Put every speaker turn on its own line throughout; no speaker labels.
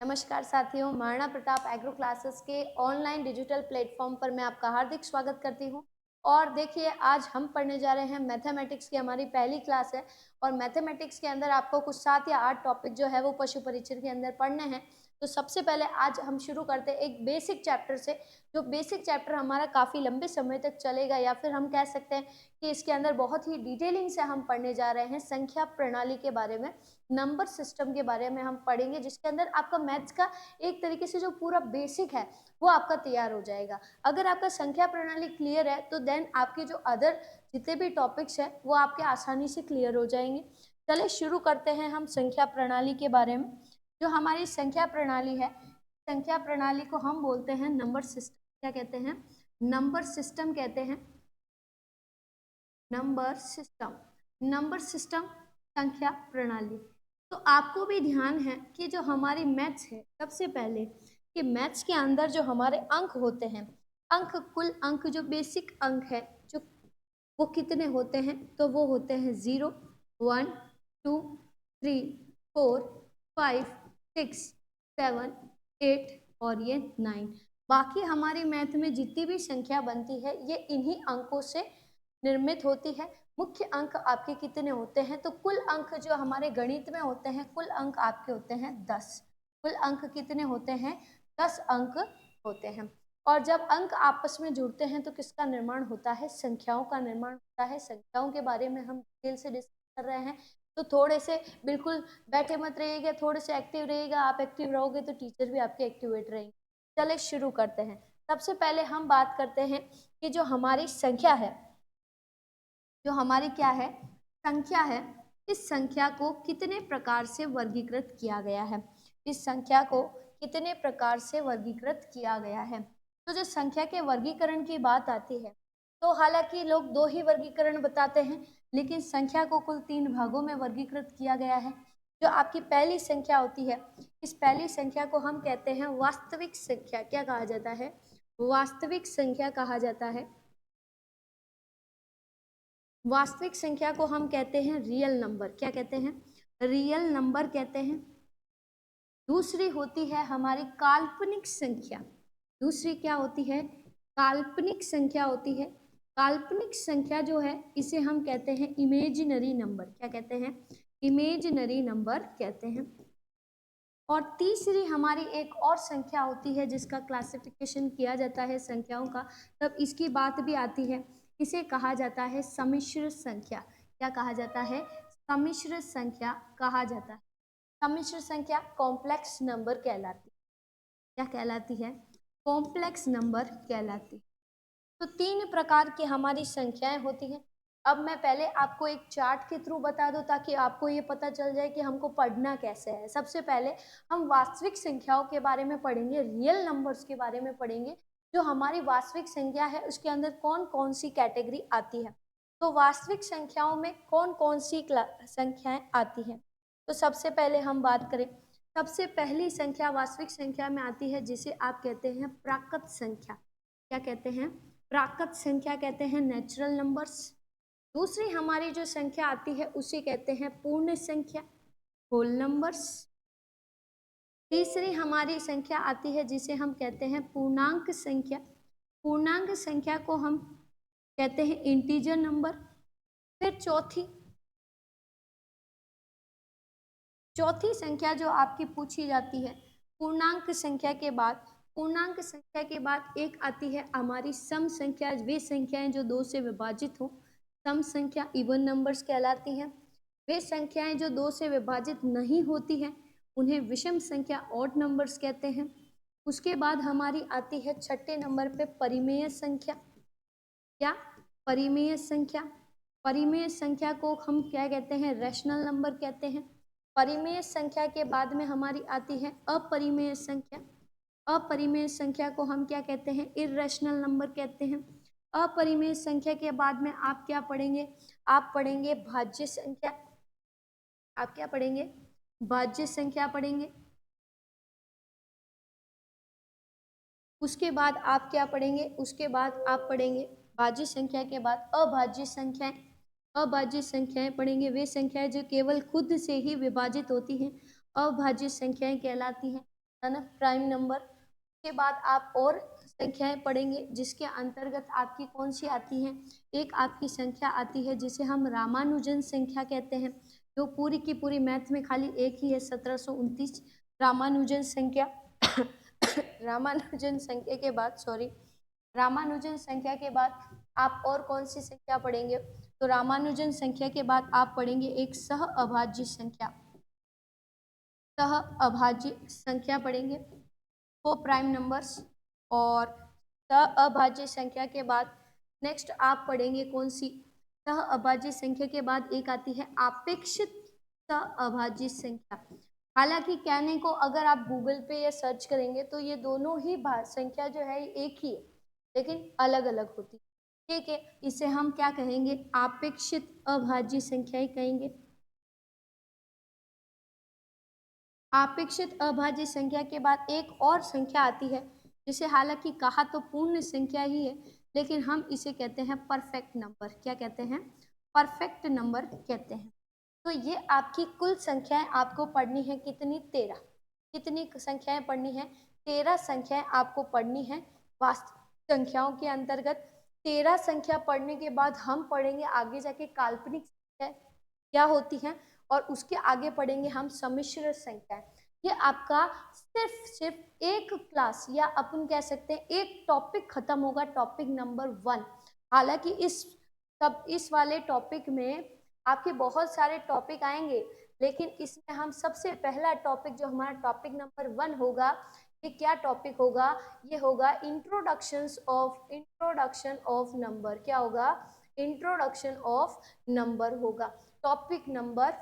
नमस्कार साथियों, Maharana Pratap agro classes के ऑनलाइन डिजिटल प्लेटफॉर्म पर मैं आपका हार्दिक स्वागत करती हूं। और देखिए, आज हम पढ़ने जा रहे हैं मैथमेटिक्स की हमारी पहली क्लास है। और मैथमेटिक्स के अंदर आपको कुछ 7 या 8 टॉपिक जो है वो पशु परीक्षण के अंदर पढ़ने हैं। तो सबसे पहले आज हम शुरू करते हैं एक बेसिक चैप्टर से। जो बेसिक चैप्टर हमारा काफ़ी लंबे समय तक चलेगा, या फिर हम कह सकते हैं कि इसके अंदर बहुत ही डिटेलिंग से हम पढ़ने जा रहे हैं संख्या प्रणाली के बारे में, नंबर सिस्टम के बारे में हम पढ़ेंगे, जिसके अंदर आपका मैथ्स का एक तरीके से जो पूरा बेसिक है वो आपका तैयार हो जाएगा। अगर आपका संख्या प्रणाली क्लियर है तो देन आपके जो अदर जितने भी टॉपिक्स हैं वो आपके आसानी से क्लियर हो जाएंगे। चलिए शुरू करते हैं हम संख्या प्रणाली के बारे में। जो हमारी संख्या प्रणाली है, संख्या प्रणाली को हम बोलते हैं नंबर सिस्टम। क्या कहते हैं? नंबर सिस्टम कहते हैं। नंबर सिस्टम, नंबर सिस्टम, संख्या प्रणाली। तो आपको भी ध्यान है कि जो हमारी मैथ्स है, सबसे पहले कि मैथ्स के अंदर जो हमारे अंक होते हैं, अंक, कुल अंक, जो बेसिक अंक है, जो वो कितने होते हैं? तो वो होते हैं 0, 1, 2, 3, 4, 5, 6, 7, 8 और ये 9। बाकी हमारी मैथ में जितनी भी संख्या बनती है ये इन्हीं अंकों से निर्मित होती है। मुख्य अंक आपके कितने होते हैं? तो कुल अंक जो हमारे गणित में होते हैं, कुल अंक आपके होते हैं 10। कुल अंक कितने होते हैं? 10 अंक होते हैं। और जब अंक आपस में जुड़ते हैं तो किसका निर्माण होता है? संख्याओं का निर्माण होता है। संख्याओं के बारे में हम डिटेल से डिस्कस कर रहे हैं, तो थोड़े से बिल्कुल बैठे मत रहिएगा, थोड़े से एक्टिव रहिएगा। आप एक्टिव रहोगे तो टीचर भी आपके एक्टिवेट रहेंगे। चलिए शुरू करते हैं। सबसे पहले हम बात करते हैं कि जो हमारी संख्या है, जो हमारी क्या है? संख्या है। इस संख्या को कितने प्रकार से वर्गीकृत किया गया है? इस संख्या को कितने प्रकार से वर्गीकृत किया गया है? तो जो संख्या के वर्गीकरण की बात आती है, तो हालांकि लोग 2 ही वर्गीकरण बताते हैं, लेकिन संख्या को कुल 3 भागों में वर्गीकृत किया गया है। जो आपकी पहली संख्या होती है, इस पहली संख्या को हम कहते हैं वास्तविक संख्या। क्या कहा जाता है? वास्तविक संख्या कहा जाता है। वास्तविक संख्या को हम कहते हैं रियल नंबर। क्या कहते हैं? रियल नंबर कहते हैं। दूसरी होती है हमारी काल्पनिक संख्या। दूसरी क्या होती है? काल्पनिक संख्या होती है। काल्पनिक संख्या जो है इसे हम कहते हैं इमेजिनरी नंबर। क्या कहते हैं? इमेजिनरी नंबर कहते हैं। और तीसरी हमारी एक और संख्या होती है जिसका क्लासिफिकेशन किया जाता है संख्याओं का, तब इसकी बात भी आती है। इसे कहा जाता है सम्मिश्र संख्या। क्या कहा जाता है? सम्मिश्र संख्या कहा जाता है। सम्मिश्र संख्या कॉम्प्लेक्स नंबर कहलाती है। क्या कहलाती है? कॉम्प्लेक्स नंबर कहलाती है। तो 3 प्रकार की हमारी संख्याएं होती हैं। अब मैं पहले आपको एक चार्ट के थ्रू बता दूं ताकि आपको ये पता चल जाए कि हमको पढ़ना कैसे है। सबसे पहले हम वास्तविक संख्याओं के बारे में पढ़ेंगे, रियल नंबर्स के बारे में पढ़ेंगे। जो हमारी वास्तविक संख्या है उसके अंदर कौन कौन सी कैटेगरी आती है। तो वास्तविक संख्याओं में कौन कौन सी संख्याएं आती हैं? तो सबसे पहले हम बात करें, सबसे पहली संख्या वास्तविक संख्या में आती है जिसे आप कहते हैं प्राकृत संख्या। क्या कहते हैं? प्राकृत संख्या कहते हैं नेचुरल नंबर्स। दूसरी हमारी जो संख्या आती है उसे कहते हैं पूर्ण संख्या, होल नंबर्स। तीसरी हमारी संख्या आती है जिसे हम कहते हैं पूर्णांक संख्या। पूर्णांक संख्या को हम कहते हैं इंटीजर नंबर। फिर चौथी संख्या जो आपकी पूछी जाती है पूर्णांक संख्या के बाद, पूर्णांक संख्या के बाद एक आती है हमारी सम संख्या। वे संख्याएं जो 2 से विभाजित हो, सम संख्या इवन नंबर्स कहलाती हैं। वे संख्याएं जो 2 से विभाजित नहीं होती हैं उन्हें विषम संख्या, ऑड नंबर्स कहते हैं। उसके बाद हमारी आती है छठे नंबर पे परिमेय संख्या। क्या? परिमेय संख्या। परिमेय संख्या को हम क्या कहते हैं? रैशनल नंबर कहते हैं। परिमेय संख्या के बाद में हमारी आती है अपरिमेय संख्या। अपरिमेय संख्या को हम क्या कहते हैं? इर्रेशनल नंबर कहते हैं। अपरिमेय संख्या के बाद में आप क्या पढ़ेंगे? आप पढ़ेंगे भाज्य संख्या। आप क्या पढ़ेंगे? भाज्य संख्या पढ़ेंगे। उसके बाद आप क्या पढ़ेंगे? उसके बाद आप पढ़ेंगे भाज्य संख्या के बाद अभाज्य संख्याएं। अभाज्य संख्याएं पढ़ेंगे, वे संख्याएं जो केवल खुद से ही विभाजित होती हैं, अभाज्य संख्याएं कहलाती हैं। है ना, प्राइम नंबर। के बाद आप और संख्याएं पढ़ेंगे जिसके अंतर्गत आपकी कौन सी आती हैं, एक आपकी संख्या आती है जिसे हम रामानुजन संख्या कहते हैं, जो पूरी की पूरी मैथ में खाली एक ही है, 1729 रामानुजन संख्या। रामानुजन संख्या के बाद, सॉरी, रामानुजन संख्या के बाद आप और कौन सी संख्या पढ़ेंगे, तो रामानुजन संख्या के बाद आप पढ़ेंगे एक सह अभाज्य संख्या, सह अभाज्य संख्या पढ़ेंगे, वो प्राइम नंबर्स। और सह अभाज्य संख्या के बाद नेक्स्ट आप पढ़ेंगे कौन सी, सह अभाज्य संख्या के बाद एक आती है अपेक्षित सह अभाज्य संख्या। हालांकि कहने को अगर आप गूगल पे या सर्च करेंगे तो ये दोनों ही संख्या जो है एक ही है, लेकिन अलग अलग होती है, ठीक है। इसे हम क्या कहेंगे, अपेक्षित अभाज्य संख्या ही कहेंगे। अपेक्षित अभाज्य संख्या के बाद एक और संख्या आती है जिसे हालांकि कहा तो पूर्ण संख्या ही है, लेकिन हम इसे कहते हैं परफेक्ट नंबर। क्या कहते हैं, परफेक्ट नंबर कहते हैं। तो ये आपकी कुल संख्याएं आपको पढ़नी है कितनी, 13। कितनी संख्याएं पढ़नी है, 13 संख्याएं आपको पढ़नी है वास्तविक संख्याओं के अंतर्गत। 13 संख्या पढ़ने के बाद हम पढ़ेंगे आगे जाके काल्पनिक संख्या क्या होती हैं, और उसके आगे पढ़ेंगे हम सम्मिश्र संख्या। ये आपका सिर्फ एक क्लास या अपन कह सकते हैं एक टॉपिक खत्म होगा, टॉपिक नंबर 1। हालांकि इस वाले टॉपिक में आपके बहुत सारे टॉपिक आएंगे, लेकिन इसमें हम सबसे पहला टॉपिक जो हमारा टॉपिक नंबर 1 होगा, ये क्या टॉपिक होगा, ये होगा इंट्रोडक्शन ऑफ नंबर। क्या होगा, इंट्रोडक्शन ऑफ नंबर होगा, टॉपिक नंबर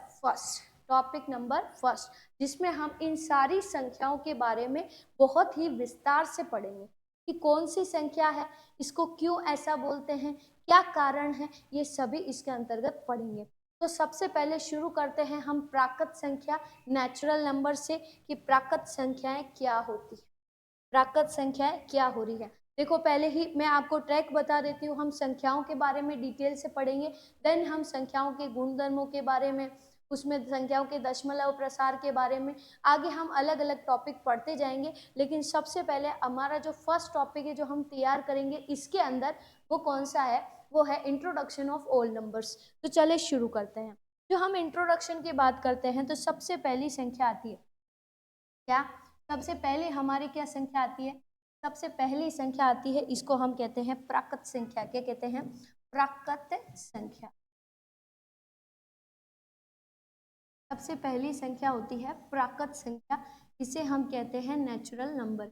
फर्स्ट, जिसमें हम इन सारी संख्याओं के बारे में बहुत ही विस्तार से पढ़ेंगे कि कौन सी संख्या है, इसको क्यों ऐसा बोलते हैं, क्या कारण है, ये सभी इसके अंतर्गत पढ़ेंगे। तो सबसे पहले शुरू करते हैं हम प्राकृत संख्या, नेचुरल नंबर से, कि प्राकृत संख्याएं क्या होती है, प्राकृत संख्याएं क्या हो रही है। देखो पहले ही मैं आपको ट्रैक बता देती हूँ, हम संख्याओं के बारे में डिटेल से पढ़ेंगे, देन हम संख्याओं के गुणधर्मों के बारे में, उसमें संख्याओं के दशमलव प्रसार के बारे में, आगे हम अलग अलग टॉपिक पढ़ते जाएंगे। लेकिन सबसे पहले हमारा जो फर्स्ट टॉपिक है जो हम तैयार करेंगे इसके अंदर, वो कौन सा है, वो है इंट्रोडक्शन ऑफ ऑल नंबर्स। तो चले शुरू करते हैं। जो हम इंट्रोडक्शन की बात करते हैं तो सबसे पहली संख्या आती है क्या, सबसे पहले हमारी क्या संख्या आती है, सबसे पहली संख्या आती है, इसको हम कहते हैं प्राकृत संख्या। क्या कहते हैं, प्राकृत संख्या। सबसे पहली संख्या होती है प्राकृत संख्या, इसे हम कहते हैं नेचुरल नंबर,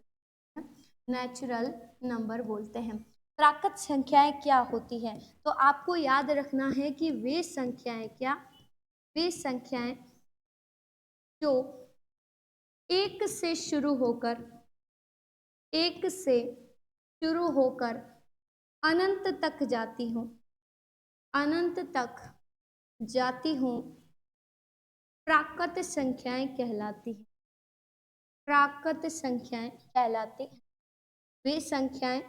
नेचुरल नंबर बोलते हैं। प्राकृत संख्याएं क्या होती है, तो आपको याद रखना है कि वे संख्याएं क्या, वे संख्याएं जो एक से शुरू होकर अनंत तक जाती हूँ, अनंत तक जाती हूँ, प्राकृत संख्याएं कहलाती हैं, प्राकृत संख्याएं कहलाती हैं। वे संख्याएं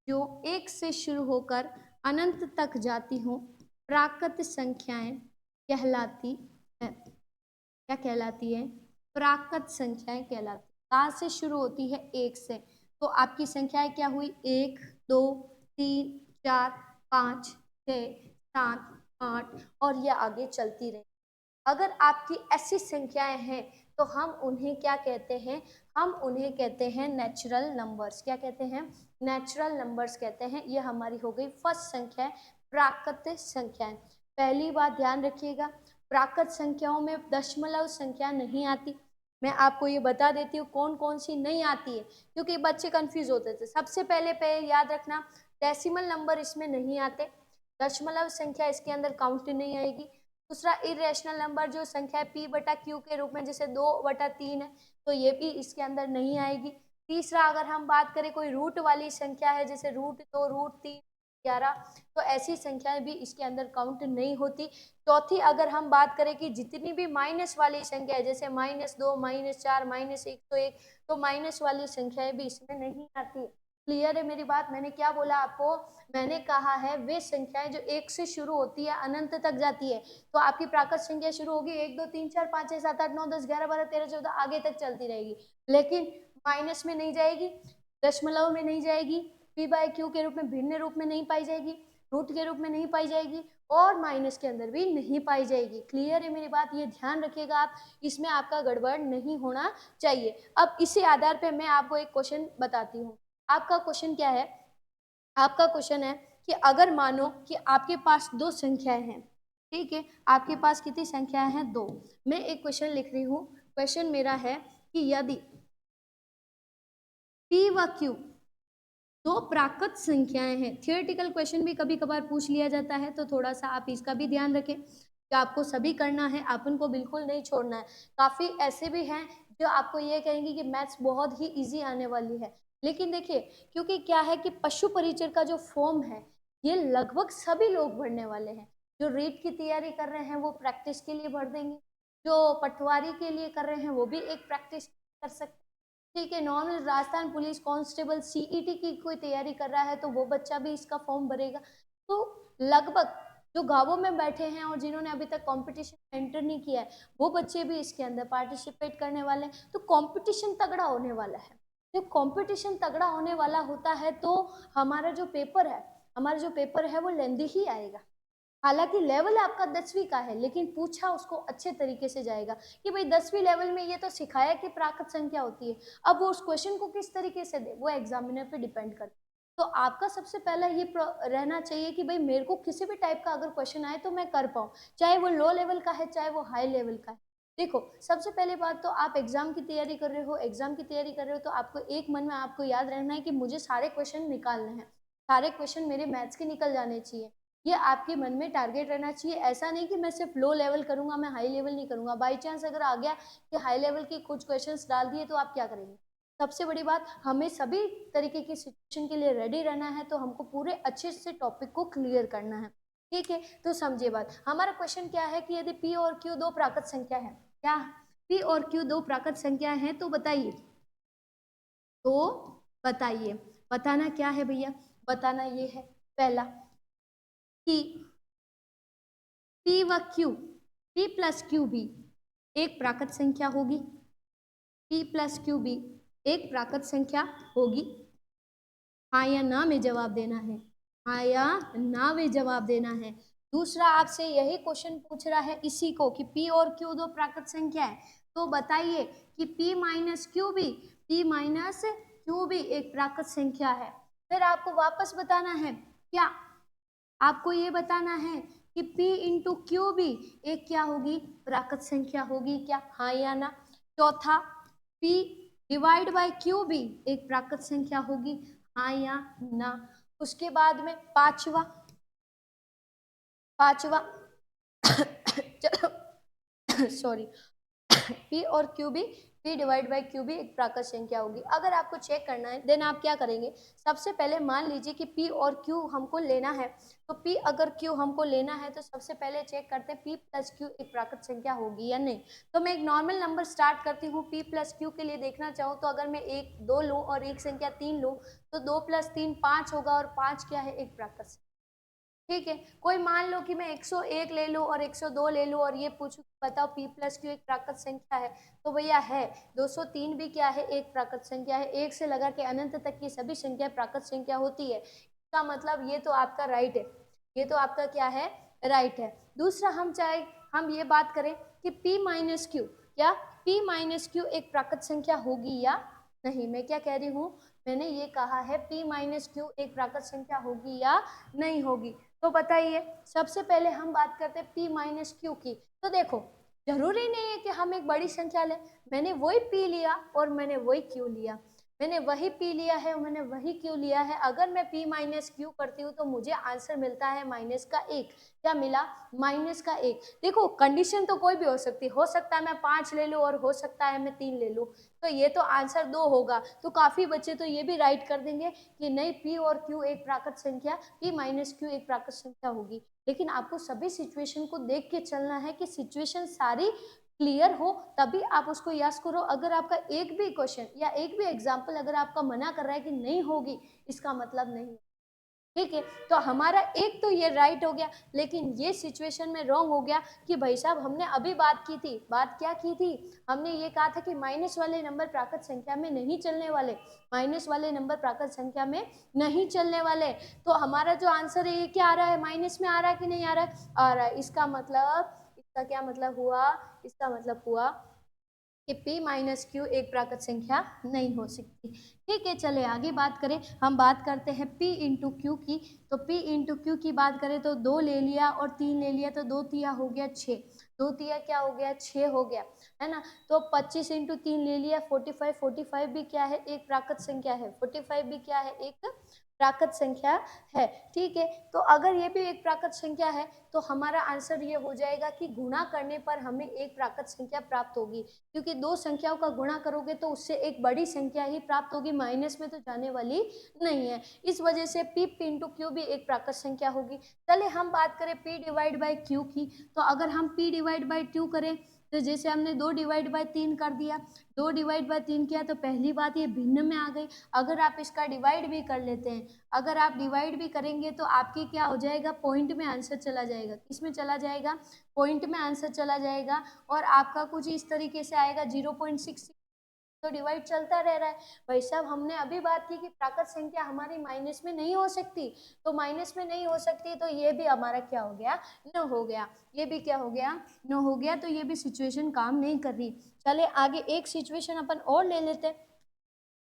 जो एक से शुरू होकर अनंत तक जाती हूँ, प्राकृत संख्याएं कहलाती हैं। क्या कहलाती है, प्राकृत संख्याएं कहलाती। कहाँ से शुरू होती है, एक से, तो आपकी संख्याएं क्या हुई, 1 2 3 4 5 6 7 8 और ये आगे चलती रही। अगर आपकी ऐसी संख्याएं हैं तो हम उन्हें क्या कहते हैं, हम उन्हें कहते हैं नेचुरल नंबर्स। क्या कहते हैं, नेचुरल नंबर्स कहते हैं। ये हमारी हो गई फर्स्ट संख्या, प्राकृत संख्याएं। पहली बात ध्यान रखिएगा, प्राकृत संख्याओं में दशमलव संख्या नहीं आती। मैं आपको ये बता देती हूँ कौन कौन सी नहीं आती है, क्योंकि बच्चे कंफ्यूज होते थे। सबसे पहले याद रखना, डेसिमल नंबर इसमें नहीं आते, दशमलव संख्या इसके अंदर काउंट नहीं आएगी। दूसरा, इरेशनल नंबर जो संख्या है p/q के रूप में, जैसे 2/3 है, तो ये भी इसके अंदर नहीं आएगी। तीसरा, अगर हम बात करें कोई रूट वाली संख्या है, जैसे √2 √3 11, तो ऐसी संख्याएं भी इसके अंदर काउंट नहीं होती। चौथी, अगर हम बात करें कि जितनी भी माइनस वाली संख्या है, जैसे -2 -4 -101, तो माइनस वाली संख्याएं भी इसमें नहीं आती। क्लियर है मेरी बात, मैंने क्या बोला आपको, मैंने कहा है वे संख्याएं जो एक से शुरू होती है अनंत तक जाती है। तो आपकी प्राकृत संख्या शुरू होगी 1 2 3 4 5 6 7 8 9 10 11 12 13 14 आगे तक चलती रहेगी, लेकिन माइनस में नहीं जाएगी, दशमलव में नहीं जाएगी, पी बाय क्यू के रूप में भिन्न रूप में नहीं पाई जाएगी, रूट के रूप में नहीं पाई जाएगी और माइनस के अंदर भी नहीं पाई जाएगी। क्लियर है मेरी बात? ये ध्यान रखिएगा आप, इसमें आपका गड़बड़ नहीं होना चाहिए। अब इसी आधार पे मैं आपको एक क्वेश्चन बताती हूँ। आपका क्वेश्चन क्या है? आपका क्वेश्चन है कि अगर मानो कि आपके पास दो संख्याएं हैं, ठीक है, आपके पास कितनी संख्याएं हैं? दो। मैं एक क्वेश्चन लिख रही हूँ। क्वेश्चन मेरा है कि यदि पी व क्यू दो प्राकृत संख्याएं हैं, थियोरेटिकल क्वेश्चन भी कभी कभार पूछ लिया जाता है, तो थोड़ा सा आप इसका भी ध्यान रखें कि आपको सभी करना है, अपन को बिल्कुल नहीं छोड़ना है। काफी ऐसे भी हैं जो आपको ये कहेंगे कि मैथ्स बहुत ही इजी आने वाली है, लेकिन देखिए क्योंकि क्या है कि पशु परिचर का जो फॉर्म है ये लगभग सभी लोग भरने वाले हैं। जो रीट की तैयारी कर रहे हैं वो प्रैक्टिस के लिए भर देंगे, जो पटवारी के लिए कर रहे हैं वो भी एक प्रैक्टिस कर सकते, ठीक है। Normal Rajasthan police constable CET की कोई तैयारी कर रहा है तो वो बच्चा भी इसका फॉर्म भरेगा। तो लगभग जो गांवों में बैठे हैं और जिन्होंने अभी तक कंपटीशन में एंटर नहीं किया है वो बच्चे भी इसके अंदर पार्टिसिपेट करने वाले हैं। तो कंपटीशन तगड़ा होने वाला है। जब कंपटीशन तगड़ा होने वाला होता है तो हमारा जो पेपर है वो लेंदी ही आएगा। हालांकि लेवल आपका 10वीं का है, लेकिन पूछा उसको अच्छे तरीके से जाएगा कि भाई 10वीं लेवल में ये तो सिखाया कि प्राकृत संख्या होती है, अब वो उस क्वेश्चन को किस तरीके से दे वो एग्जामिनर पे डिपेंड करता है। तो आपका सबसे पहला ये रहना चाहिए कि भाई मेरे को किसी भी टाइप का अगर क्वेश्चन आए तो मैं कर पाऊँ, चाहे वो लो लेवल का है चाहे वो हाई लेवल का है। देखो सबसे पहले बात तो आप एग्जाम की तैयारी कर रहे हो, तो आपको एक मन में आपको याद रहना है कि मुझे सारे क्वेश्चन निकालने हैं, सारे क्वेश्चन मेरे मैथ्स के निकल जाने चाहिए। ये आपके मन में टारगेट रहना चाहिए। ऐसा नहीं कि मैं सिर्फ लो लेवल करूंगा, मैं हाई लेवल नहीं करूंगा। बाई चांस अगर आ गया कि हाई लेवल के कुछ क्वेश्चंस डाल दिए तो आप क्या करेंगे? सबसे बड़ी बात, हमें सभी तरीके की सिचुएशन के लिए रेडी रहना है, तो हमको पूरे अच्छे से टॉपिक को क्लियर करना है, ठीक है। तो समझिए बात, हमारा क्वेश्चन क्या है कि यदि पी और क्यू दो प्राकृत संख्या है, क्या पी और क्यू दो प्राकृत संख्या है तो बताइए, तो बताइए, बताना क्या है भैया? बताना ये है पहला कि पी व क्यू, पी प्लस क्यू भी एक प्राकृत संख्या होगी, पी प्लस क्यू भी एक प्राकृत संख्या होगी। हाँ या ना में जवाब देना है, हाँ या ना में जवाब देना है। दूसरा आपसे यही क्वेश्चन पूछ रहा है इसी को कि पी और क्यू दो प्राकृत संख्या है, तो बताइए कि पी माइनस क्यू भी, पी माइनस क्यू भी एक प्राकृत संख्या है। फिर आपको वापस बताना है क्या, आपको ये बताना है कि P इंटू क्यू भी एक क्या होगी? प्राकृत संख्या होगी क्या? हाँ या ना। चौथा, P डिवाइड बाय क्यू भी एक प्राकृत संख्या होगी, हाँ या ना। उसके बाद में पांचवा चलो सॉरी, P और Q भी, P डिवाइड बाई Q भी एक प्राकृत संख्या होगी। अगर आपको चेक करना है देन आप क्या करेंगे, सबसे पहले मान लीजिए कि P और Q हमको लेना है, तो P अगर Q हमको लेना है तो सबसे पहले चेक करते हैं P प्लस Q एक प्राकृत संख्या होगी या नहीं। तो मैं एक नॉर्मल नंबर स्टार्ट करती हूँ, P प्लस Q के लिए देखना चाहूँ तो अगर मैं एक दो लूँ और एक संख्या 3 लूँ तो 2 प्लस 3 5 होगा, और 5 क्या है? एक प्राकृत संख्या, ठीक है। कोई मान लो कि मैं 101 ले लूं और 102 ले लूं और ये पूछूं बताओ P प्लस क्यू एक प्राकृत संख्या है, तो भैया है। 203 भी क्या है? एक प्राकृत संख्या है। एक से लगा के अनंत तक की सभी संख्या प्राकृत संख्या होती है। इसका मतलब ये तो आपका राइट है, ये तो आपका क्या है? राइट है। दूसरा हम ये बात करें कि P माइनस क्यू, क्या P माइनस क्यू एक प्राकृत संख्या होगी या नहीं? मैं क्या कह रही हूँ, मैंने ये कहा है P माइनस क्यू एक प्राकृत संख्या होगी या नहीं होगी। तो बताइए, सबसे पहले हम बात करते हैं P माइनस क्यू की। तो देखो जरूरी नहीं है कि हम एक बड़ी संख्या लें, मैंने वही P लिया और मैंने वही Q लिया, मैंने वही P लिया है और मैंने वही Q लिया है। अगर मैं P माइनस क्यू करती हूँ तो मुझे आंसर मिलता है माइनस का एक। क्या मिला? माइनस का एक। देखो कंडीशन तो कोई भी हो सकता है मैं 5 ले लूँ और हो सकता है मैं 3 ले लूँ, तो ये तो आंसर 2 होगा। तो काफी बच्चे तो ये भी राइट कर देंगे कि नहीं P और Q एक प्राकृत संख्या, P माइनस क्यू एक प्राकृत संख्या होगी। लेकिन आपको सभी सिचुएशन को देख के चलना है कि सिचुएशन सारी क्लियर हो तभी आप उसको यस करो। अगर आपका एक भी क्वेश्चन या एक भी एग्जाम्पल अगर आपका मना कर रहा है कि नहीं होगी, इसका मतलब नहीं, ठीक है। तो हमारा एक तो ये राइट हो गया, लेकिन ये सिचुएशन में रॉन्ग हो गया कि भाई साहब हमने अभी बात की थी, बात क्या की थी, हमने ये कहा था कि माइनस वाले नंबर प्राकृत संख्या में नहीं चलने वाले, माइनस वाले नंबर प्राकृत संख्या में नहीं चलने वाले। तो हमारा जो आंसर है ये क्या आ रहा है, माइनस में आ रहा है कि नहीं आ रहा है, आ रहा है। इसका मतलब, इसका क्या मतलब हुआ, इसका मतलब हुआ कि p माइनस क्यू एक प्राकृत संख्या नहीं हो सकती। ठीक है, चले आगे बात करें। हम बात करते हैं p इंटू क्यू की। तो p इंटू क्यू की बात करें तो 2 ले लिया और 3 ले लिया, तो 2 तिया हो गया 6, 2 तिया क्या हो गया 6 हो गया, है ना। तो 25 इंटू 3 ले लिया 45, 45 भी क्या है, एक प्राकृत संख्या है, 45 भी क्या है, एक प्राकृत संख्या है। ठीक है, तो अगर ये भी एक प्राकृत संख्या है तो हमारा आंसर ये हो जाएगा कि गुणा करने पर हमें एक प्राकृत संख्या प्राप्त होगी, क्योंकि दो संख्याओं का गुणा करोगे तो उससे एक बड़ी संख्या ही प्राप्त होगी, माइनस में तो जाने वाली नहीं है। इस वजह से p इंटू क्यू भी एक प्राकृत संख्या होगी। चले हम बात करें p डिवाइड बाई क्यू की। तो अगर हम p डिवाइड बाई क्यू करें तो जैसे हमने 2 डिवाइड बाई 3 कर दिया, 2 डिवाइड बाई 3 किया तो पहली बात ये भिन्न में आ गई। अगर आप इसका डिवाइड भी कर लेते हैं, अगर आप डिवाइड भी करेंगे तो आपकी क्या हो जाएगा, पॉइंट में आंसर चला जाएगा। किस में चला जाएगा, पॉइंट में आंसर चला जाएगा, और आपका कुछ इस तरीके से आएगा 0.66। तो डिवाइड चलता रह रहा है। भाई साहब हमने अभी बात की कि प्राकृत संख्या हमारी माइनस में नहीं हो सकती, तो माइनस में नहीं हो सकती तो ये भी हमारा क्या हो गया, न हो गया, ये भी क्या हो गया, न हो गया। तो ये भी सिचुएशन काम नहीं कर रही। चले आगे एक सिचुएशन अपन और ले लेते हैं,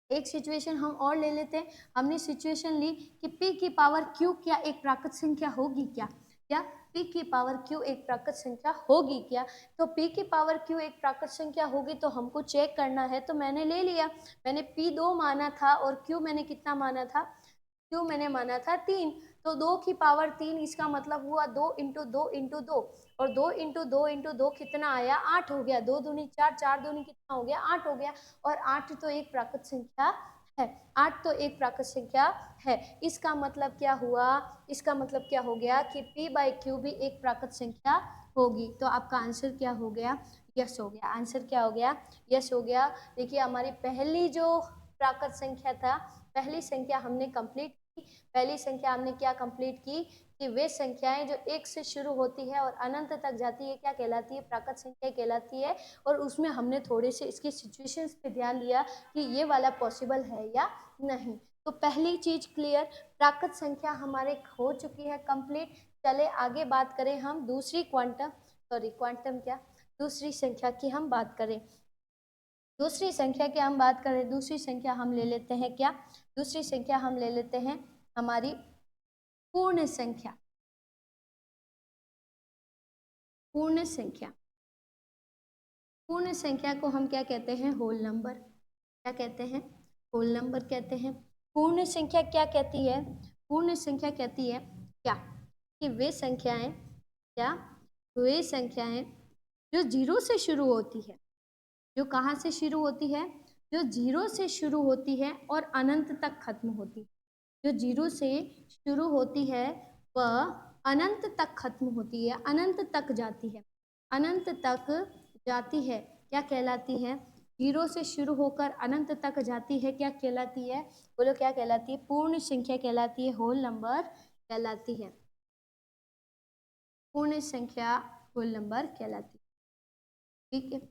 एक सिचुएशन हम और ले लेते हैं। हमने सिचुएशन ली कि p की पावर q क्या एक प्राकृत संख्या होगी क्या, क्या p की पावर q एक प्राकृत संख्या होगी क्या। तो p की पावर q एक प्राकृत संख्या होगी तो हमको चेक करना है। तो मैंने ले लिया, मैंने p 2 माना था और q मैंने कितना माना था, q मैंने माना था 3। तो 2 की पावर 3, इसका मतलब हुआ 2 इंटू 2 इंटू 2, और 2 इंटू 2 इंटू 2 कितना आया, 8 हो गया। 2 दूनी 4, 4 दूनी कितना हो गया, 8 हो गया। और 8 तो एक प्राकृत संख्या है, 8 तो एक प्राकृत संख्या है। इसका मतलब क्या हुआ, इसका मतलब क्या हो गया कि p बाई क्यू भी एक प्राकृत संख्या होगी। तो आपका आंसर क्या हो गया, यस हो गया। आंसर क्या हो गया, यस हो गया। देखिए हमारी पहली जो प्राकृत संख्या था, पहली संख्या हमने कंप्लीट की। पहली संख्या हमने क्या कंप्लीट की कि वे संख्याएं जो एक से शुरू होती है और अनंत तक जाती है क्या कहलाती है, प्राकृत संख्या कहलाती है। और उसमें हमने थोड़े से इसके सिचुएशंस पे ध्यान लिया कि ये वाला पॉसिबल है या नहीं। तो पहली चीज क्लियर, प्राकृत संख्या हमारे हो चुकी है कंप्लीट। चले आगे बात करें हम दूसरी क्वांटम क्या, दूसरी संख्या की हम बात करें। दूसरी संख्या की हम बात करें, दूसरी संख्या हम ले लेते हैं क्या, दूसरी संख्या हम ले लेते हैं हमारी पूर्ण संख्या। पूर्ण संख्या, पूर्ण संख्या को हम क्या कहते हैं, होल नंबर। क्या कहते हैं, होल नंबर कहते हैं। पूर्ण संख्या क्या कहती है, पूर्ण संख्या कहती है क्या कि वे संख्याएं, क्या वे संख्याएं जो जीरो से शुरू होती है, जो कहाँ से शुरू होती है, जो जीरो से शुरू होती है और अनंत तक खत्म होती है। जो जीरो से शुरू होती है वह अनंत तक खत्म होती है, अनंत तक जाती है, अनंत तक जाती है, क्या कहलाती है, जीरो से शुरू होकर अनंत तक जाती है, क्या कहलाती है, बोलो क्या कहलाती है, पूर्ण संख्या कहलाती है, होल नंबर कहलाती है। पूर्ण संख्या होल नंबर कहलाती है। ठीक है,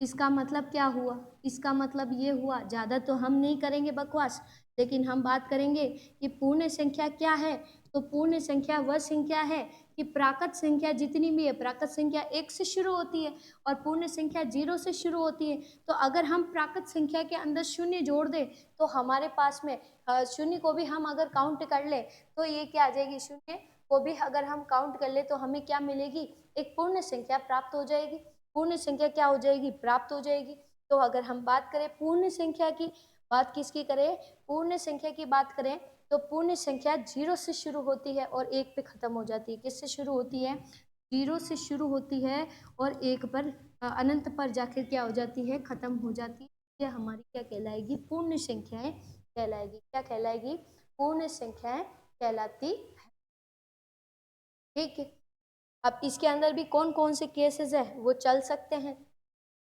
इसका मतलब क्या हुआ, इसका मतलब ये हुआ, ज़्यादा तो हम नहीं करेंगे बकवास, लेकिन हम बात करेंगे कि पूर्ण संख्या क्या है। तो पूर्ण संख्या वह संख्या है कि प्राकृत संख्या जितनी भी है, प्राकृत संख्या एक से शुरू होती है और पूर्ण संख्या जीरो से शुरू होती है। तो अगर हम प्राकृत संख्या के अंदर शून्य जोड़ दें तो हमारे पास में शून्य को भी हम अगर काउंट कर ले तो ये क्या आ जाएगी, शून्य को भी अगर हम काउंट कर ले तो हमें क्या मिलेगी, एक पूर्ण संख्या प्राप्त हो जाएगी। पूर्ण संख्या क्या हो जाएगी, प्राप्त हो जाएगी। तो अगर हम बात करें पूर्ण संख्या की, बात किसकी करें, पूर्ण संख्या की बात करें, तो पूर्ण संख्या जीरो से शुरू होती है और एक पे खत्म हो जाती है। किससे शुरू होती है, जीरो से शुरू होती है और एक पर अनंत पर जाकर क्या हो जाती है, खत्म हो जाती है। ये हमारी क्या कहलाएगी, पूर्ण संख्याएं कहलाएगी। क्या कहलाएगी, पूर्ण संख्याएं कहलाती है। ठीक है, अब इसके अंदर भी कौन कौन से केसेस है वो चल सकते हैं,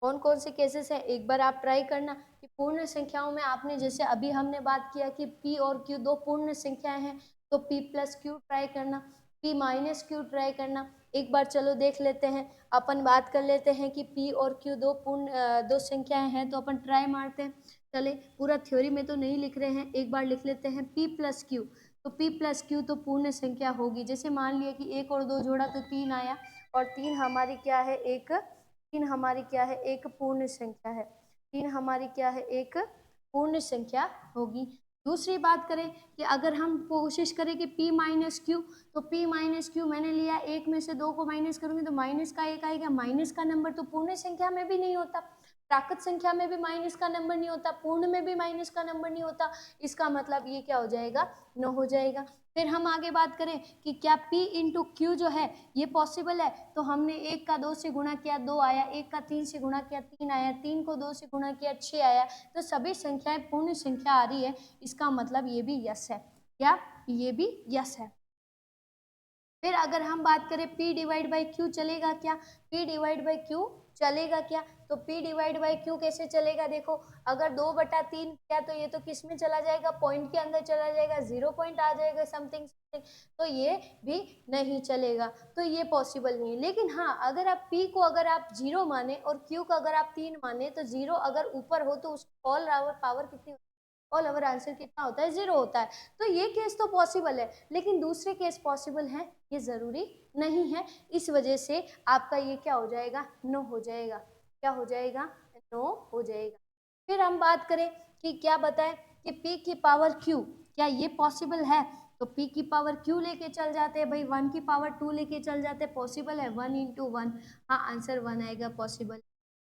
कौन कौन से केसेस है एक बार आप ट्राई करना कि पूर्ण संख्याओं में आपने, जैसे अभी हमने बात किया कि p और q दो पूर्ण संख्याएं हैं, तो p प्लस क्यू ट्राई करना, p माइनस क्यू ट्राई करना। एक बार चलो देख लेते हैं, अपन बात कर लेते हैं कि p और q दो संख्याएं हैं, तो अपन ट्राई मारते हैं। चले, पूरा थ्योरी में तो नहीं लिख रहे हैं, एक बार लिख लेते हैं p प्लस क्यू। तो p प्लस क्यू तो पूर्ण संख्या होगी। जैसे मान लिया कि 1 और 2 जोड़ा तो 3 आया, और 3 हमारी क्या है, एक पूर्ण संख्या है। 3 हमारी क्या है, एक पूर्ण संख्या होगी। दूसरी बात करें कि अगर हम कोशिश करें कि p माइनस क्यू, तो p माइनस क्यू मैंने लिया, एक में से 2 को माइनस करूंगी तो माइनस का 1 आएगा। माइनस का नंबर तो पूर्ण संख्या में भी नहीं होता, प्राकृत संख्या में भी माइनस का नंबर नहीं होता, पूर्ण में भी माइनस का नंबर नहीं होता। इसका मतलब ये क्या हो जाएगा, 9 हो जाएगा। फिर हम आगे बात करें कि क्या p इंटू क्यू जो है ये पॉसिबल है, तो हमने 1 का 2 से गुणा किया 2 आया, 1 का 3 से गुणा किया 3 आया, 3 को 2 से गुणा किया 6 आया। तो सभी संख्याएं पूर्ण संख्या आ रही है, इसका मतलब ये भी यस है। क्या, ये भी यस है। फिर अगर हम बात करें p डिवाइड बाई क्यू चलेगा क्या, p डिवाइड बाई क्यू चलेगा क्या, तो p डिवाइड बाई क्यू कैसे चलेगा, देखो अगर 2/3 किया तो ये तो किस में चला जाएगा, पॉइंट के अंदर चला जाएगा, 0 पॉइंट आ जाएगा समथिंग, तो ये भी नहीं चलेगा, तो ये पॉसिबल नहीं है। लेकिन हाँ, अगर आप p को अगर आप 0 माने और q को अगर आप 3 माने, तो 0 अगर ऊपर हो तो उसकी ऑल पावर कितनी, ऑल ओवर आंसर कितना होता है, 0 होता है। तो ये केस तो पॉसिबल है, लेकिन दूसरे केस पॉसिबल है, ये जरूरी नहीं है। इस वजह से आपका ये क्या हो जाएगा, नो हो जाएगा। क्या हो जाएगा, नो हो जाएगा। फिर हम बात करें कि क्या बताएं कि p की पावर q, क्या ये पॉसिबल है, तो p की पावर q लेके चल जाते हैं भाई, 1 की पावर 2 लेके चल जाते हैं, पॉसिबल है, 1 इंटू 1, हाँ आंसर 1 आएगा, पॉसिबल।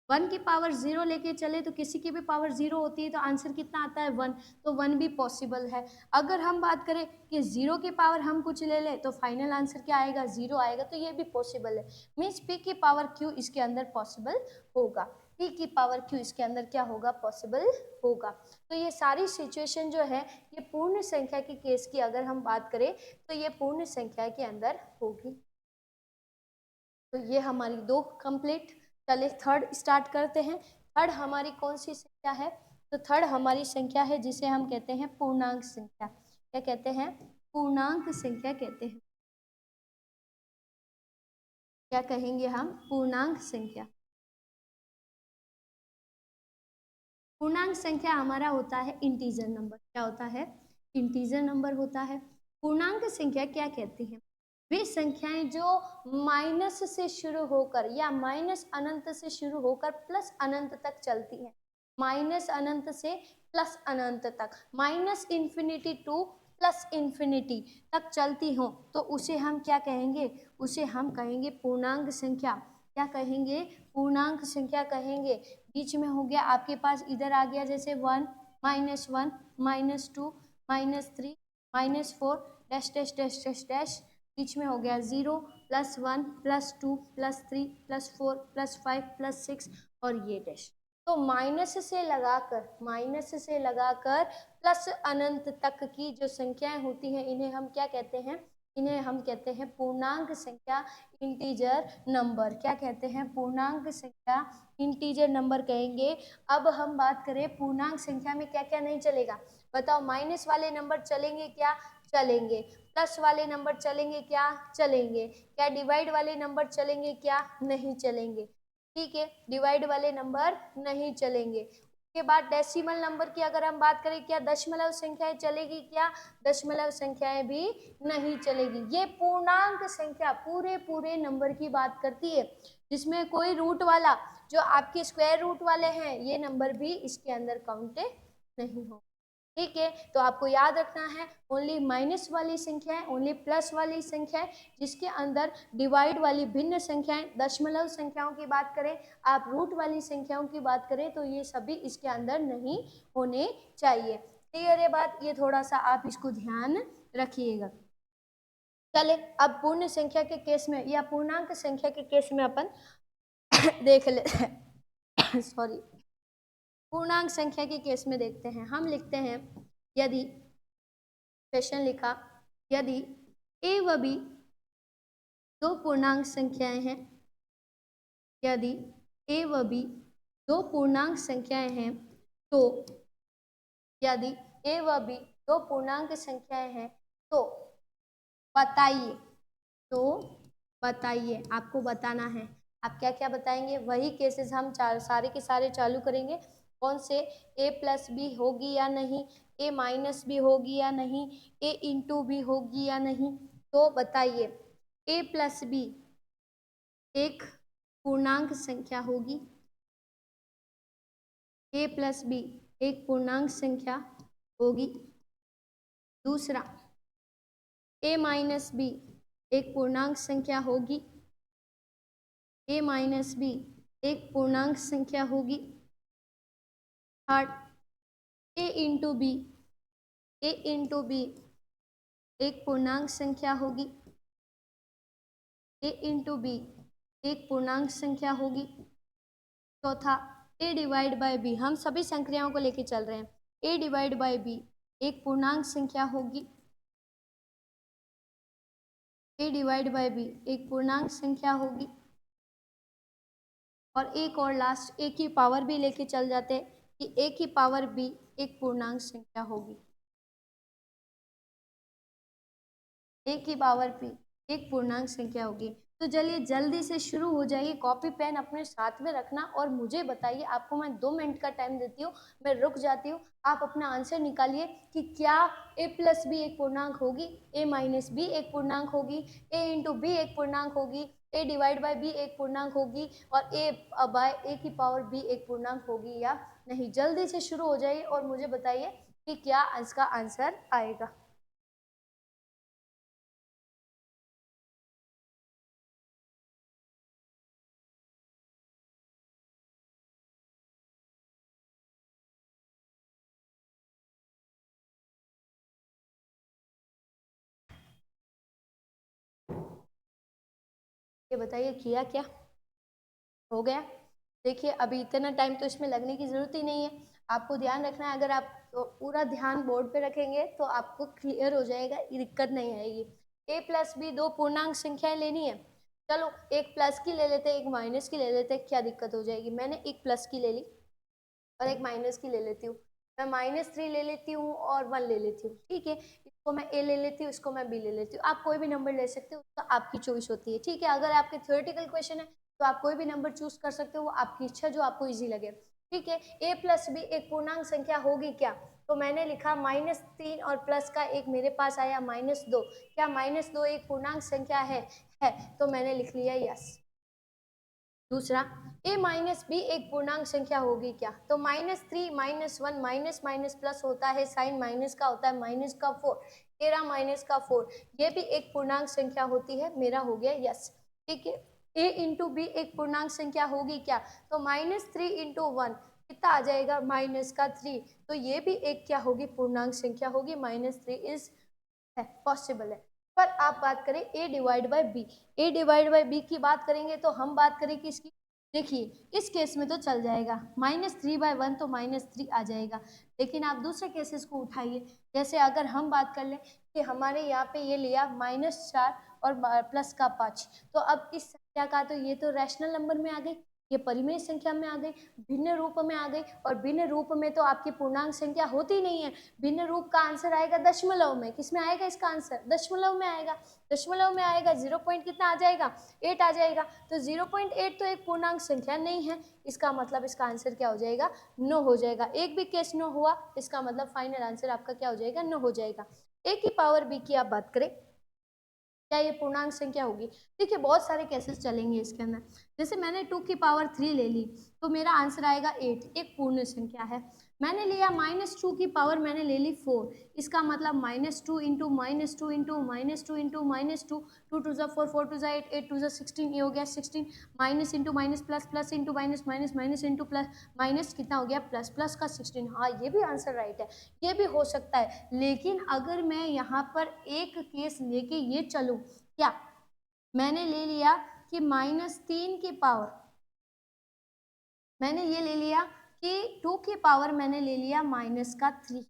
1 की पावर 0 लेके चले तो किसी की भी पावर 0 होती है, तो आंसर कितना आता है, 1, तो 1 भी पॉसिबल है। अगर हम बात करें कि 0 की पावर हम कुछ ले ले तो फाइनल आंसर क्या आएगा, 0 आएगा, तो ये भी पॉसिबल है। मीन्स p की पावर q इसके अंदर पॉसिबल होगा, p की पावर q इसके अंदर क्या होगा, पॉसिबल होगा। तो ये सारी सिचुएशन जो है, ये पूर्ण संख्या के केस की अगर हम बात करें तो ये पूर्ण संख्या के अंदर होगी। तो ये हमारी 2 कंप्लीट। चलिए थर्ड स्टार्ट करते हैं। थर्ड हमारी कौन सी संख्या है, तो थर्ड हमारी संख्या है जिसे हम कहते हैं पूर्णांक संख्या। क्या कहते हैं, पूर्णांक संख्या कहते हैं। क्या कहेंगे हम, पूर्णांक संख्या। पूर्णांक संख्या हमारा होता है इंटीजर नंबर। क्या होता है, इंटीजर नंबर होता है। पूर्णांक संख्या क्या कहती है, वे संख्याएं जो माइनस से शुरू होकर या माइनस अनंत से शुरू होकर प्लस अनंत तक चलती हैं। माइनस अनंत से प्लस अनंत तक, minus infinity two plus infinity तक चलती हो, तो उसे हम क्या कहेंगे, उसे हम कहेंगे पूर्णांक संख्या। क्या कहेंगे, पूर्णांक संख्या कहेंगे। बीच में हो गया आपके पास, इधर आ गया जैसे 1, -1, -2, -3, -4, dash dash dash dash dash, बीच में हो गया 0, +1, +2, +3, +4, +5, +6 और ये डैश। तो माइनस से लगाकर प्लस अनंत तक की जो संख्याएं होती हैं, इन्हें हम क्या कहते हैं, इन्हें हम कहते हैं पूर्णांक संख्या, इंटीजर नंबर। क्या कहते हैं, पूर्णांक संख्या, इंटीजर नंबर कहेंगे। अब हम बात करें पूर्णांक संख्या में क्या क्या नहीं चलेगा, बताओ। माइनस वाले नंबर चलेंगे क्या, चलेंगे। प्लस वाले नंबर चलेंगे क्या, चलेंगे। क्या डिवाइड वाले नंबर चलेंगे क्या, नहीं चलेंगे। ठीक है, डिवाइड वाले नंबर नहीं चलेंगे। उसके बाद डेसिमल नंबर की अगर हम बात करें, क्या दशमलव संख्याएं चलेगी क्या, दशमलव संख्याएं भी नहीं चलेगी। ये पूर्णांक संख्या पूरे पूरे नंबर की बात करती है, जिसमें कोई रूट वाला, जो आपके स्क्वायर रूट वाले हैं, ये नंबर भी इसके अंदर काउंट नहीं हो। ठीक है, तो आपको याद रखना है, ओनली माइनस वाली संख्याएं, ओनली प्लस वाली संख्याएं, जिसके अंदर डिवाइड वाली भिन्न संख्याएं, दशमलव संख्याओं की बात करें, आप रूट वाली संख्याओं की बात करें, तो ये सभी इसके अंदर नहीं होने चाहिए। क्लियर है बात, ये थोड़ा सा आप इसको ध्यान रखिएगा। चले अब पूर्ण संख्या के केस में या पूर्णांक संख्या के केस में अपन देख ले सॉरी, पूर्णांक संख्या के केस में देखते हैं। हम लिखते हैं, यदि क्वेश्चन लिखा, यदि a व b दो पूर्णांक संख्याएं हैं, यदि a व b दो पूर्णांक संख्याएं हैं, तो यदि a व b दो पूर्णांक संख्याएं हैं, तो बताइए। तो बताइए, आपको बताना है। आप क्या क्या बताएंगे, वही केसेस हम सारे के सारे चालू करेंगे। कौन से, ए प्लस बी होगी या नहीं, ए माइनस बी होगी या नहीं, ए इंटू बी होगी या नहीं। तो बताइए, ए प्लस बी एक पूर्णांक संख्या होगी, ए प्लस बी एक पूर्णांक संख्या होगी। दूसरा, ए माइनस बी एक पूर्णांक संख्या होगी, ए माइनस बी एक पूर्णांक संख्या होगी। थर्ड, ए इंटू बी, ए इंटू बी एक पूर्णांक संख्या होगी, ए इंटू बी एक पूर्णांक संख्या होगी। चौथा, ए डिवाइड बाय बी, हम सभी संख्याओं को लेके चल रहे हैं, ए डिवाइड बाय बी एक पूर्णांक संख्या होगी, ए डिवाइड बाय बी एक पूर्णांक संख्या होगी। और एक और लास्ट, ए की पावर भी लेके चल जाते हैं कि ए की पावर बी एक पूर्णांक संख्या होगी, ए की पावर पी एक पूर्णांक संख्या होगी। तो चलिए जल्दी से शुरू हो जाइए, कॉपी पेन अपने साथ में रखना और मुझे बताइए। आपको मैं 2 मिनट का टाइम देती हूँ, मैं रुक जाती हूँ, आप अपना आंसर निकालिए कि क्या ए प्लस बी एक पूर्णांक होगी, ए माइनस बी एक पूर्णांक होगी, ए इंटू बी एक पूर्णांक होगी, ए डिवाइड बाय बी एक पूर्णांक होगी, और ए बाय ए की पावर बी एक पूर्णांक होगी या नहीं। जल्दी से शुरू हो जाइए और मुझे बताइए कि क्या इसका आंसर आएगा। ये बताइए किया क्या, हो गया। देखिए अभी इतना टाइम तो इसमें लगने की जरूरत ही नहीं है। आपको ध्यान रखना है, अगर आप तो पूरा ध्यान बोर्ड पे रखेंगे तो आपको क्लियर हो जाएगा, दिक्कत नहीं आएगी। ए प्लस बी दो पूर्णांक संख्याएं लेनी है। चलो एक प्लस की ले लेते हैं, एक माइनस की ले लेते हैं, क्या दिक्कत हो जाएगी। मैंने एक प्लस की ले ली और एक माइनस की ले लेती हूँ। मैं -3 ले लेती हूँ और 1 ले लेती हूँ, ठीक है। इसको मैं ए ले लेती हूँ, इसको मैं बी ले लेती हूँ। आप कोई भी नंबर ले सकते हो, उसका आपकी चॉइस होती है, ठीक है। अगर आपके थ्योरेटिकल क्वेश्चन है तो आप कोई भी नंबर चूज कर सकते हो, वो आपकी इच्छा, जो आपको ईजी लगे, ठीक है। ए प्लस बी एक पूर्णांक संख्या होगी क्या, तो मैंने लिखा -3 और प्लस का एक मेरे पास आया -2। क्या -2 एक पूर्णांक संख्या है, तो मैंने लिख लिया यस। दूसरा, ए माइनस बी एक पूर्णांक संख्या होगी क्या, तो -3 -1 माइनस माइनस प्लस होता है, साइन माइनस का होता है, माइनस का 4, 13 माइनस का 4, ये भी एक पूर्णांक संख्या होती है, मेरा हो गया यस, ठीक है। ए इंटू बी एक पूर्णांक संख्या होगी क्या, तो -3 इंटू 1 कितना आ जाएगा, माइनस का 3, तो ये भी एक क्या होगी, पूर्णांक संख्या होगी, -3 इज है, पॉसिबल है। पर आप बात करें A divide by B, A divide by B की बात करेंगे तो हम बात करें कि इसकी, देखिए इस केस में तो चल जाएगा, -3/1 तो -3 आ जाएगा। लेकिन आप दूसरे केसेस को उठाइए, जैसे अगर हम बात कर लें कि हमारे यहाँ पे ये लिया -4 और प्लस का 5, तो अब इस संख्या का, तो ये तो रैशनल नंबर में आ गई, ये परिमेय संख्या में आ गई, भिन्न रूप में आ गई, और भिन्न रूप में तो आपकी पूर्णांक संख्या होती नहीं है। भिन्न रूप का आंसर आएगा दशमलव में, किसमें आएगा इसका आंसर, दशमलव में आएगा, दशमलव में आएगा, 0 पॉइंट कितना आ जाएगा, 8 आ जाएगा। तो 0.8 तो एक पूर्णांक संख्या नहीं है, इसका मतलब इसका आंसर क्या हो जाएगा, नो हो जाएगा। एक भी केस नो हुआ, इसका मतलब फाइनल आंसर आपका क्या हो जाएगा, नो हो जाएगा। ए की पावर बी की आप बात करें, क्या ये पूर्णांक संख्या होगी। देखिए बहुत सारे केसेस चलेंगे इसके अंदर, जैसे मैंने 2 की पावर 3 ले ली तो मेरा आंसर आएगा 8, एक पूर्ण संख्या है। मैंने लिया -2 की पावर, मैंने ले ली 4, इसका मतलब -2 इंटू -2 इंटू -2 इंटू -2, 2 टू ज़ा 4, 4 टू ज़ा 8, 8 टू ज़ा 16, ये हो गया 16, minus into minus plus, plus into minus minus, minus into plus minus, कितना हो गया प्लस, प्लस का 16। हाँ ये भी आंसर राइट है, ये भी हो सकता है। लेकिन अगर मैं यहाँ पर एक केस लेके ये चलूँ, क्या मैंने ले लिया कि -3 की पावर, मैंने ये ले लिया कि 2 की पावर मैंने ले लिया -3,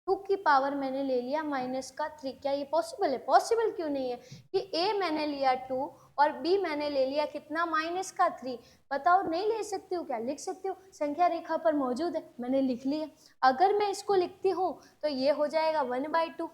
2 की पावर मैंने ले लिया -3, क्या ये पॉसिबल है, पॉसिबल क्यों नहीं है कि ए मैंने लिया 2 और बी मैंने ले लिया कितना, -3। बताओ नहीं ले सकती हूँ क्या, लिख सकती हूँ, संख्या रेखा पर मौजूद है, मैंने लिख लिया। अगर मैं इसको लिखती हूँ तो ये हो जाएगा 1/2,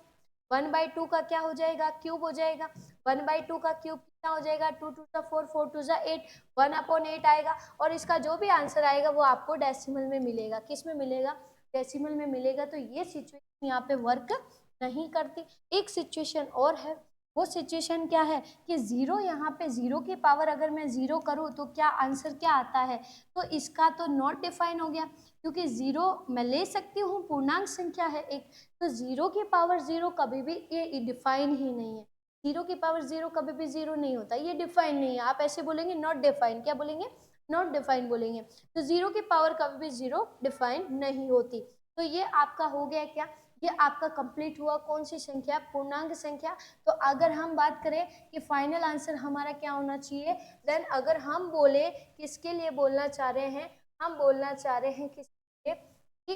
1/2 का क्या हो जाएगा, क्यूब हो जाएगा। 1/2 का क्यूब कितना हो जाएगा, 2 2 4 4 2 8, 1/8 आएगा। और इसका जो भी आंसर आएगा वो आपको डेसिमल में मिलेगा। किस में मिलेगा, डेसिमल में मिलेगा। तो ये सिचुएशन यहाँ पे वर्क नहीं करती। एक सिचुएशन और है, वो सिचुएशन क्या है कि जीरो, यहाँ पे जीरो की पावर अगर मैं जीरो करूँ तो क्या आंसर क्या आता है, तो इसका तो नॉट डिफाइन हो गया, क्योंकि जीरो मैं ले सकती हूँ, पूर्णांक संख्या है एक, तो जीरो की पावर जीरो कभी भी ये डिफाइन ही नहीं है। जीरो की पावर जीरो कभी भी जीरो नहीं होता, ये डिफाइन नहीं है। आप ऐसे बोलेंगे नॉट डिफाइन, क्या बोलेंगे, नॉट डिफाइन बोलेंगे। तो जीरो की पावर कभी भी जीरो डिफाइन नहीं होती। तो ये आपका हो गया क्या, ये आपका कंप्लीट हुआ। कौन सी संख्या, पूर्णांक संख्या। तो अगर हम बात करें कि फाइनल आंसर हमारा क्या होना चाहिए, देन अगर हम बोले किसके लिए बोलना चाह रहे हैं, हम बोलना चाह रहे हैं किसके लिए, कि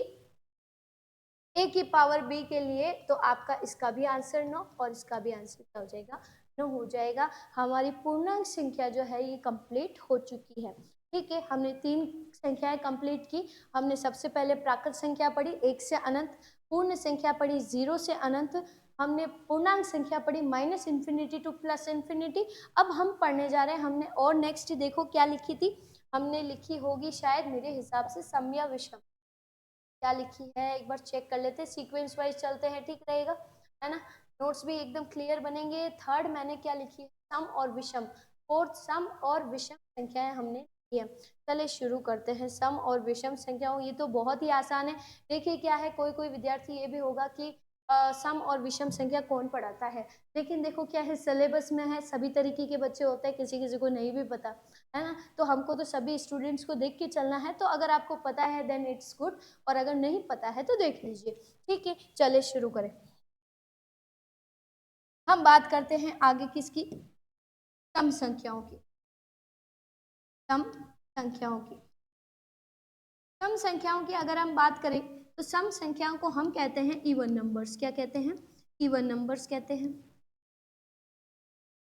ए की पावर बी के लिए, तो आपका इसका भी आंसर 9 और इसका भी आंसर क्या हो जाएगा, 9 हो जाएगा। हमारी पूर्णांक संख्या जो है ये कंप्लीट हो चुकी है। ठीक है, हमने 3 संख्याएं कंप्लीट की। हमने सबसे पहले प्राकृत संख्या पढ़ी 1 से अनंत, पूर्ण संख्या पढ़ी 0 से अनंत, हमने पूर्णांक संख्या पढ़ी -इंफिनिटी टू +इंफिनिटी। अब हम पढ़ने जा रहे हैं, हमने और नेक्स्ट देखो क्या लिखी थी, हमने लिखी होगी शायद मेरे हिसाब से सम या विषम। क्या लिखी है एक बार चेक कर लेते हैं, सीक्वेंस वाइज चलते हैं, ठीक रहेगा, है ना। नोट्स भी एकदम क्लियर बनेंगे। थर्ड मैंने क्या लिखी है, सम और विषम। फोर्थ सम और विषम संख्याएं हमने लिखी है। चलिए शुरू करते हैं, सम और विषम संख्याओं। ये तो बहुत ही आसान है। देखिए क्या है, कोई कोई विद्यार्थी ये भी होगा कि सम और विषम संख्या कौन पढ़ाता है, लेकिन देखो क्या है, सिलेबस में है, सभी तरीके के बच्चे होते हैं, किसी किसी को नहीं भी पता, है ना। तो हमको तो सभी स्टूडेंट्स को देख के चलना है। तो अगर आपको पता है देन इट्स गुड, और अगर नहीं पता है तो देख लीजिए। ठीक है, चलिए शुरू करें। हम बात करते हैं आगे किसकी, सम संख्याओं की। सम संख्याओं की, सम संख्याओं की अगर हम बात करें तो सम संख्याओं को हम कहते हैं इवन नंबर्स। क्या कहते हैं, इवन नंबर्स कहते हैं।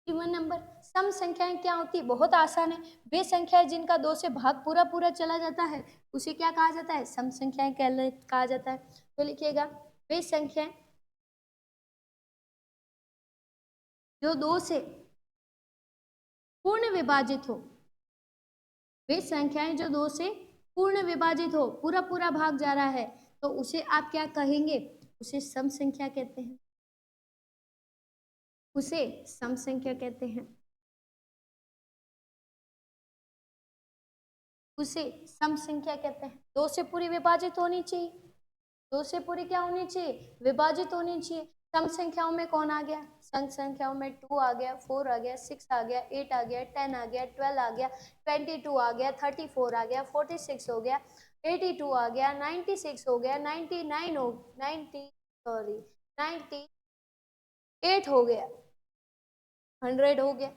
इवन नंबर, सम संख्याएं क्या होती है, बहुत आसान है। वे संख्याएं जिनका 2 से भाग पूरा पूरा चला जाता है उसे क्या कहा जाता है, सम संख्याएं कहा जाता है। तो लिखिएगा, वे संख्याएं जो 2 से पूर्ण विभाजित हो, वे संख्याएं जो 2 से पूर्ण विभाजित हो, पूरा पूरा भाग जा रहा है, तो उसे आप क्या कहेंगे, उसे सम संख्या कहते हैं, उसे सम संख्या कहते हैं, उसे सम संख्या कहते हैं। 2 से पूरी विभाजित होनी चाहिए, 2 से पूरी क्या होनी चाहिए, विभाजित होनी चाहिए। सम संख्याओं में कौन आ गया, सम संख्याओं में 2 आ गया, 4 आ गया, 6 आ गया, 8 आ गया, 10 आ गया, 12 आ गया, 22 आ गया, 34 आ गया, 46 हो गया, 82 आ गया, 96 हो गया, 99 हो 90 सॉरी 98 हो गया, 100 हो गया,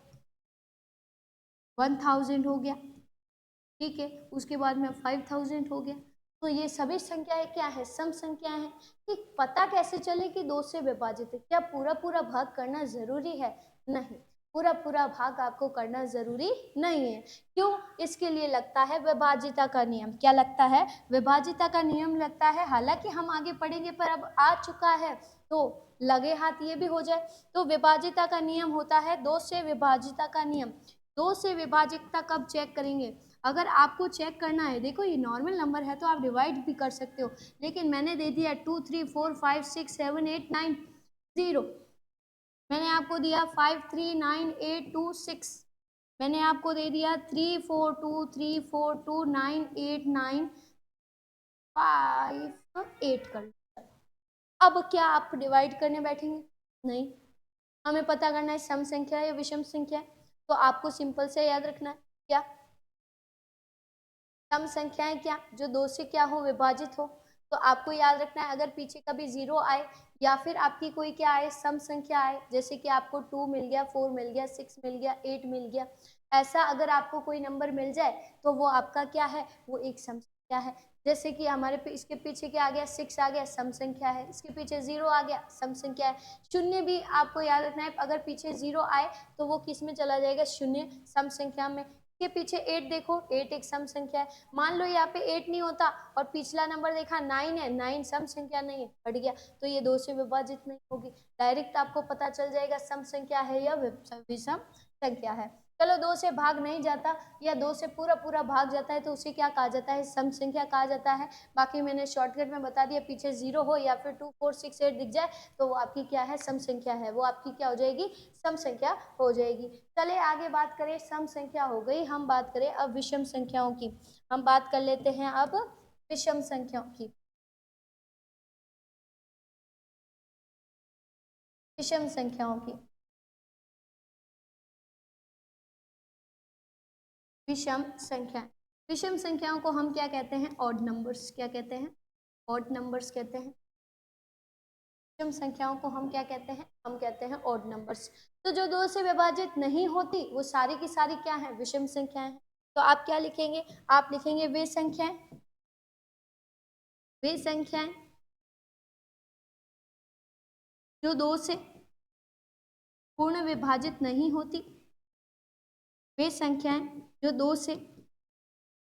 1000 हो गया। ठीक है, उसके बाद में 5000 हो गया। तो ये सभी संख्याएं क्या है, सम संख्याएं हैं। कि पता कैसे चले कि 2 से विभाजित है, क्या पूरा पूरा भाग करना जरूरी है, नहीं, पूरा पूरा भाग आपको करना जरूरी नहीं है। क्यों, इसके लिए लगता है विभाजिता का नियम। क्या लगता है, विभाजिता का नियम लगता है। हालांकि हम आगे पढ़ेंगे, पर अब आ चुका है तो लगे हाथ ये भी हो जाए। तो विभाजिता का नियम होता है 2 से विभाजिता का नियम। 2 से विभाजिता कब चेक करेंगे, अगर आपको चेक करना है, देखो ये नॉर्मल नंबर है तो आप डिवाइड भी कर सकते हो, लेकिन मैंने दे दिया 2 3 4 5 6 7 8 9 0, मैंने आपको दिया 5 3 9 8 2 6, मैंने आपको दे दिया 3 4 2 3 4 2 9 8 9 5 8 कर। अब क्या आप डिवाइड करने बैठेंगे, नहीं, हमें पता करना है सम संख्या है या विषम संख्या है। तो आपको सिंपल से याद रखना है क्या, सम संख्याएं क्या, जो 2 से क्या हो, विभाजित हो। तो आपको याद रखना है, अगर पीछे कभी 0 आए या फिर आपकी कोई क्या आए, सम संख्या आए, जैसे कि आपको 2 मिल गया, 4 मिल गया, 6 मिल गया, 8 मिल गया, ऐसा अगर आपको कोई नंबर मिल जाए तो वो आपका क्या है, वो एक सम संख्या है। जैसे कि हमारे इसके पीछे क्या आ गया, 6 आ गया, सम संख्या है। इसके पीछे 0 आ गया, सम संख्या है। शून्य भी आपको याद रखना है, अगर पीछे 0 आए तो वो किस में चला जाएगा, शून्य, सम संख्या में। के पीछे 8 देखो, 8 एक सम संख्या है। मान लो यहाँ पे 8 नहीं होता और पिछला नंबर देखा 9 है, 9 सम संख्या नहीं है, हट गया, तो ये 2 से विभाजित नहीं होगी। डायरेक्ट आपको पता चल जाएगा सम संख्या है या विषम संख्या है। चलो 2 से भाग नहीं जाता या 2 से पूरा पूरा भाग जाता है तो उसे क्या कहा जाता है, सम संख्या कहा जाता है। बाकी मैंने शॉर्टकट में बता दिया, पीछे 0 हो या फिर 2 4 6 8 दिख जाए तो वो आपकी क्या है, सम संख्या है, वो आपकी क्या हो जाएगी, सम संख्या हो जाएगी। चले आगे बात करें, सम संख्या हो गई, हम बात करें अब विषम संख्याओं की। हम बात कर लेते हैं अब विषम संख्याओं की। विषम संख्याओं की, विषम संख्या, विषम संख्याओं को हम क्या कहते हैं, ऑड नंबर्स। क्या कहते हैं, ऑड नंबर्स कहते हैं। विषम संख्याओं को हम क्या कहते हैं, हम कहते हैं ऑड नंबर्स। तो जो 2 से विभाजित नहीं होती वो सारी की सारी क्या है, विषम संख्याएं। तो आप क्या लिखेंगे, आप लिखेंगे वे संख्याएं, वे संख्याएं जो 2 से पूर्ण विभाजित नहीं होती, वे संख्याएं जो 2 से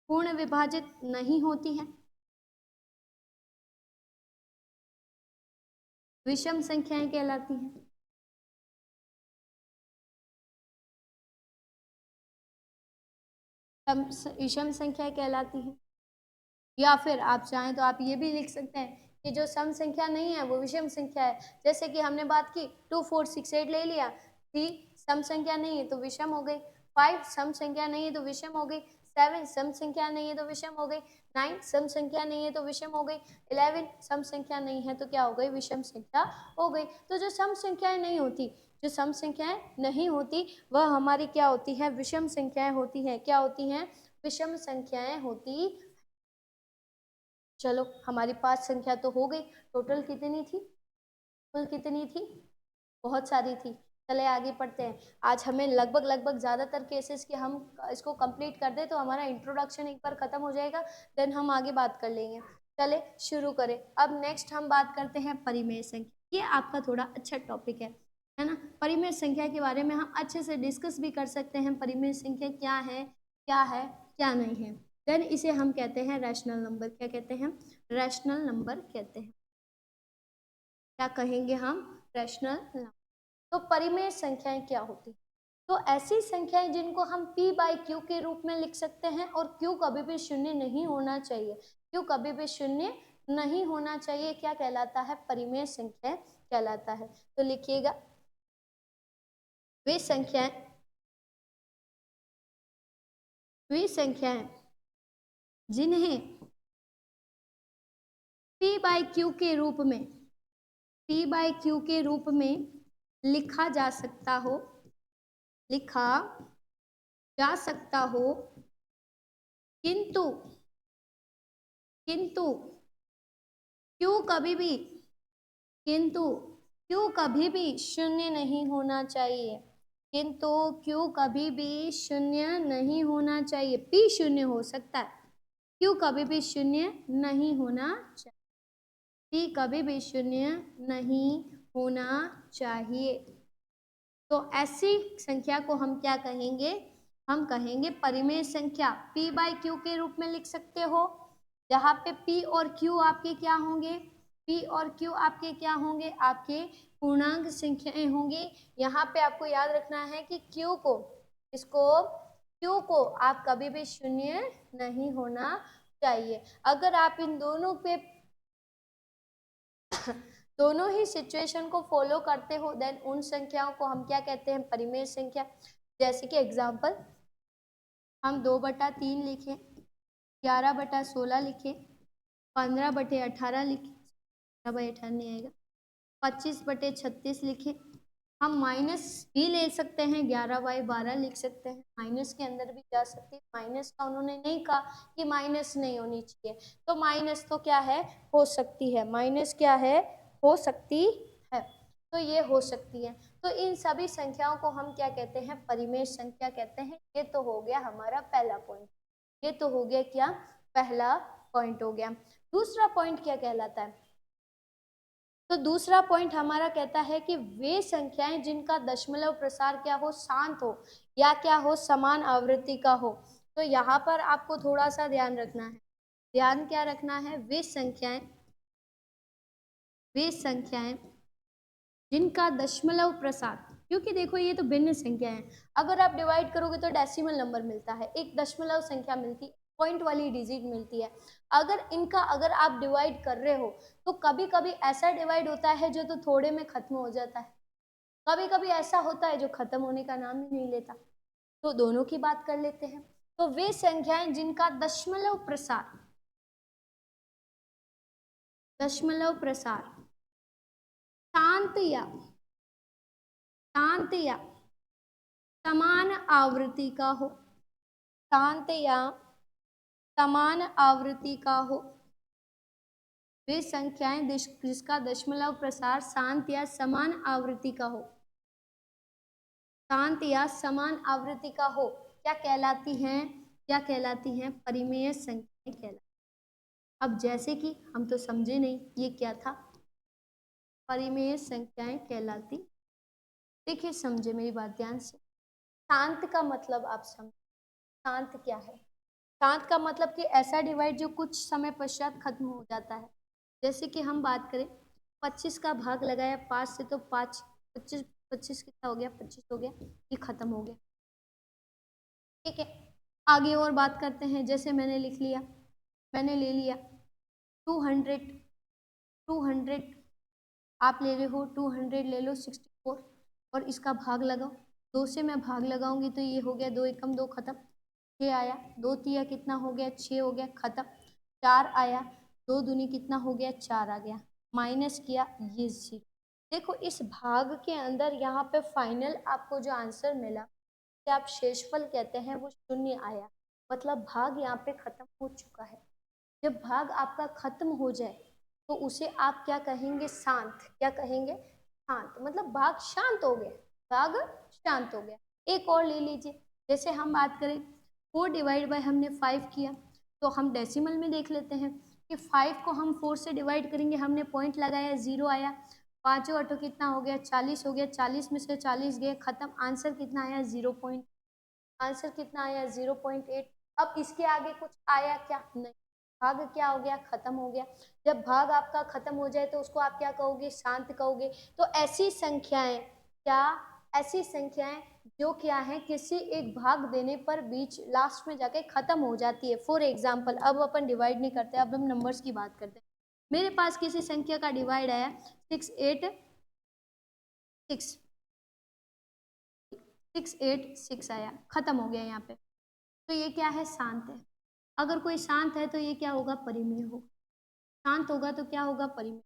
पूर्ण विभाजित नहीं होती हैं, विषम संख्याएं कहलाती हैं। विषम संख्या कहलाती है। या फिर आप चाहें तो आप ये भी लिख सकते हैं कि जो सम संख्या नहीं है वो विषम संख्या है। जैसे कि हमने बात की 2 4 6 8 ले लिया, 3 सम संख्या नहीं है तो विषम हो गई, 5 सम संख्या नहीं है तो विषम हो गई, 7 सम संख्या नहीं है तो विषम हो गई, 9 सम संख्या नहीं है तो विषम हो गई, 11 सम संख्या नहीं है तो क्या हो गई, विषम संख्या हो गई। तो जो सम संख्याएं नहीं होती, जो सम संख्याएं नहीं होती वह हमारी क्या होती है, विषम संख्याएं होती हैं। क्या होती हैं, विषम संख्याएं होती। चलो हमारी 5 संख्या तो हो गई, टोटल कितनी थी, कुल कितनी थी, बहुत सारी थी। चले आगे पढ़ते हैं। आज हमें लगभग लगभग ज़्यादातर केसेस के हम इसको कंप्लीट कर दे तो हमारा इंट्रोडक्शन एक बार खत्म हो जाएगा, देन हम आगे बात कर लेंगे। चले शुरू करें। अब नेक्स्ट हम बात करते हैं परिमेय संख्या। ये आपका थोड़ा अच्छा टॉपिक है ना। परिमेय संख्या के बारे में हम अच्छे से डिस्कस भी कर सकते हैं, परिमेय संख्या क्या है, क्या है, क्या नहीं है। देन इसे हम कहते हैं रैशनल नंबर। क्या कहते हैं, रैशनल नंबर कहते हैं। क्या कहेंगे हम, रैशनल नंबर। तो परिमेय संख्याएं क्या होती, तो ऐसी संख्याएं जिनको हम p बाई क्यू के रूप में लिख सकते हैं और q कभी भी शून्य नहीं होना चाहिए, q कभी भी शून्य नहीं होना चाहिए, क्या कहलाता है, परिमेय संख्या कहलाता है। तो लिखिएगा, वे संख्याएं, वे संख्याएं जिन्हें p बाई क्यू के रूप में, p बाई क्यू के रूप में लिखा जा सकता हो, लिखा जा सकता हो, किंतु किंतु क्यों कभी भी, किंतु क्यों कभी भी शून्य नहीं होना चाहिए, किंतु क्यों कभी भी शून्य नहीं होना चाहिए। p शून्य हो सकता है, क्यों कभी भी शून्य नहीं होना चाहिए, p कभी भी शून्य नहीं होना चाहिए। तो ऐसी संख्या को हम क्या कहेंगे, हम कहेंगे परिमेय संख्या। p बाई क्यू के रूप में लिख सकते हो, जहाँ पे p और q आपके क्या होंगे, p और q आपके क्या होंगे, आपके पूर्णांक संख्याएं होंगी। यहाँ पे आपको याद रखना है कि q को, इसको q को आप कभी भी शून्य नहीं होना चाहिए। अगर आप इन दोनों पे दोनों ही सिचुएशन को फॉलो करते हो देन उन संख्याओं को हम क्या कहते हैं, परिमेय संख्या। जैसे कि एग्जांपल, हम 2/3 लिखें, 11/16 लिखें, 15/18 लिखें, 18 नहीं आएगा, 25/36 लिखें। हम माइनस भी ले सकते हैं, 11/12 लिख सकते हैं, माइनस के अंदर भी जा सकते हैं। माइनस का उन्होंने नहीं कहा कि माइनस नहीं होनी चाहिए, तो माइनस तो क्या है, हो सकती है, माइनस क्या है, हो सकती है, तो ये हो सकती है। तो इन सभी संख्याओं को हम क्या कहते हैं, परिमेय संख्या कहते हैं। ये तो हो गया हमारा पहला पॉइंट, ये तो हो गया क्या, पहला पॉइंट हो गया। दूसरा पॉइंट क्या कहलाता है, तो दूसरा पॉइंट हमारा कहता है कि वे संख्याएं जिनका दशमलव प्रसार क्या हो, शांत हो या क्या हो, समान आवृत्ति का हो। तो यहाँ पर आपको थोड़ा सा ध्यान रखना है। ध्यान क्या रखना है? वे संख्याएं जिनका दशमलव प्रसार, क्योंकि देखो ये तो भिन्न संख्या है, अगर आप डिवाइड करोगे तो डेसिमल नंबर मिलता है, एक दशमलव संख्या मिलती है, पॉइंट वाली डिजिट मिलती है। अगर आप डिवाइड कर रहे हो तो कभी कभी ऐसा डिवाइड होता है जो तो थोड़े में खत्म हो जाता है, कभी कभी ऐसा होता है जो खत्म होने का नाम ही नहीं लेता। तो दोनों की बात कर लेते हैं। तो वे संख्याएं जिनका दशमलव प्रसार शांत या समान आवृत्ति का हो, शांत या समान आवृत्ति का हो, वे संख्याएं जिसका दशमलव प्रसार शांत या समान आवृत्ति का हो, शांत या समान आवृत्ति का हो, क्या कहलाती हैं? परिमेय संख्याएं कहलाती। अब जैसे कि हम तो समझे नहीं ये क्या था, परिमेय संख्याएं कहलाती। देखिए समझे मेरी बात ध्यान से। शांत का मतलब आप समझ, शांत क्या है? शांत का मतलब कि ऐसा डिवाइड जो कुछ समय पश्चात खत्म हो जाता है। जैसे कि हम बात करें 25 का भाग लगाया 5 से, तो 5 25 25 कितना हो गया? 25 हो गया, ये खत्म हो गया। ठीक है, आगे और बात करते हैं। जैसे मैंने ले लिया 200 आप ले रहे हो, 200 ले लो 64 और इसका भाग लगाओ। 2 से मैं भाग लगाऊंगी तो ये हो गया 2 एकम 2 खत्म, 6 आया, 2 तिया कितना हो गया? 6 हो गया, खत्म। 4 आया, 2 दूनी कितना हो गया? 4 आ गया, माइनस किया, ये 0। देखो इस भाग के अंदर यहाँ पे फाइनल आपको जो आंसर मिला, कि आप शेषफल कहते हैं, वो 0 आया, मतलब भाग यहाँ पे खत्म हो चुका है। जब भाग आपका खत्म हो जाए तो उसे आप क्या कहेंगे? शांत। क्या कहेंगे? शांत, मतलब भाग शांत हो गया, भाग शांत हो गया। एक और ले लीजिए, जैसे हम बात करें 4 डिवाइड बाय हमने 5 किया, तो हम डेसिमल में देख लेते हैं कि 5 को हम 4 से डिवाइड करेंगे, हमने पॉइंट लगाया, 0 आया, 5 अठो कितना हो गया? 40 हो गया, 40 में से 40 गए, खत्म। आंसर कितना आया? 0 आंसर कितना आया? 0.8। अब इसके आगे कुछ आया क्या? नहीं, भाग क्या हो गया? खत्म हो गया। जब भाग आपका खत्म हो जाए तो उसको आप क्या कहोगे? शांत कहोगे। तो ऐसी संख्याएं जो क्या है, किसी एक भाग देने पर बीच लास्ट में जाके खत्म हो जाती है। फॉर एग्जाम्पल, अब अपन डिवाइड नहीं करते, अब हम नंबर्स की बात करते हैं। मेरे पास किसी संख्या का डिवाइड आया 686 आया, खत्म हो गया यहाँ पे। तो ये क्या है? शांत है। अगर कोई शांत है तो ये क्या होगा? परिमेय होगा। शांत होगा तो क्या होगा? परिमेय।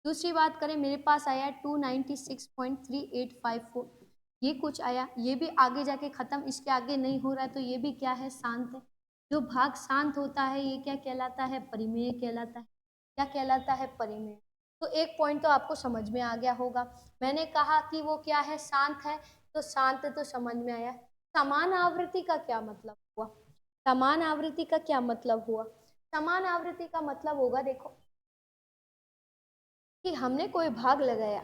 दूसरी बात करें, मेरे पास आया 296.3854, ये कुछ आया, ये भी आगे जाके खत्म, इसके आगे नहीं हो रहा है, तो ये भी क्या है? शांत है। जो भाग शांत होता है ये क्या कहलाता है? परिमेय कहलाता है। क्या कहलाता है? परिमेय। तो एक पॉइंट तो आपको समझ में आ गया होगा। मैंने कहा कि वो क्या है? शांत है, तो शांत तो समझ में आया। समान आवृत्ति का क्या मतलब हुआ? समान आवृत्ति का क्या मतलब हुआ? समान आवृत्ति का मतलब होगा, देखो, कि हमने कोई भाग लगाया,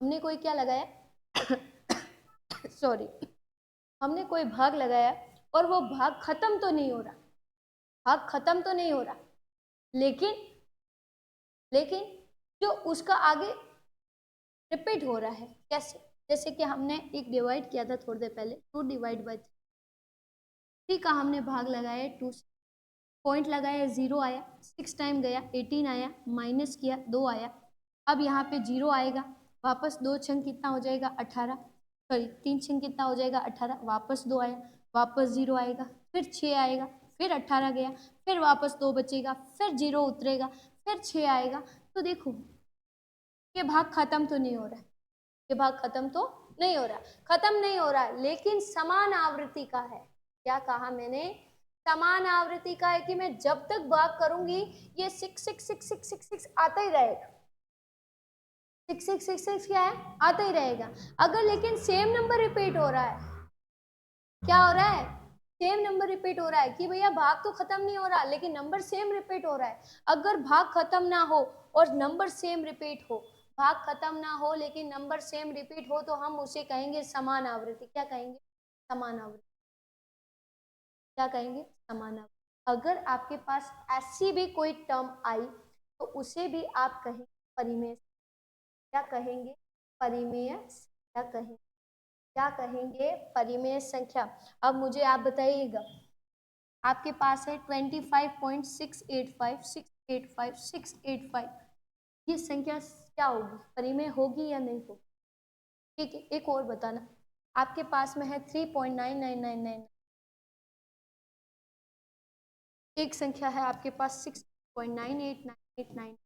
हमने कोई क्या लगाया सॉरी, हमने कोई भाग लगाया और वो भाग खत्म तो नहीं हो रहा, भाग खत्म तो नहीं हो रहा, लेकिन जो उसका आगे रिपीट हो रहा है। कैसे? जैसे कि हमने एक डिवाइड किया था थोड़ी देर पहले, 2 डिवाइड बाय 3 का हमने भाग लगाया 2 से, पॉइंट लगाया, 0 आया, 6 टाइम गया, 18 आया, माइनस किया, 2 आया। अब यहाँ पे 0 आएगा, वापस 2 छंग कितना हो जाएगा? 18, सॉरी 3 छंग कितना हो जाएगा? 18, वापस 2 आया, वापस 0 आएगा, फिर 6 आएगा, फिर 18 गया, फिर वापस 2 बचेगा, फिर 0 उतरेगा, फिर 6 आएगा। तो देखो ये भाग खत्म तो नहीं हो रहा है, ये भाग खत्म तो नहीं हो रहा, खत्म नहीं हो रहा, लेकिन समान आवृत्ति का है। क्या कहा मैंने? समान आवृत्ति का है, कि मैं जब तक भाग करूंगी ये 66666 आता ही रहेगा, 6666 क्या है? आता ही रहेगा। अगर लेकिन सेम नंबर रिपीट हो रहा है, क्या हो रहा है? सेम नंबर रिपीट हो रहा है कि भैया भाग तो खत्म नहीं हो रहा लेकिन नंबर सेम रिपीट हो रहा है। अगर भाग खत्म ना हो और नंबर सेम रिपीट हो, भाग खत्म ना हो लेकिन नंबर सेम रिपीट हो, तो हम उसे कहेंगे समान आवृत्ति। क्या कहेंगे? समान आवृत्ति। क्या कहेंगे? समान आवृत्ति। अगर आपके पास ऐसी भी कोई टर्म आई तो उसे भी आप कहेंगे परिमेय। क्या कहेंगे? परिमेय। क्या कहेंगे? क्या कहेंगे? परिमेय संख्या। अब मुझे आप बताइएगा, आपके पास है 25.685, ये संख्या क्या होगी? परिमेय होगी या नहीं होगी? ठीक है, एक और बताना, आपके पास में है 3.9999, एक संख्या है आपके पास 6.98989,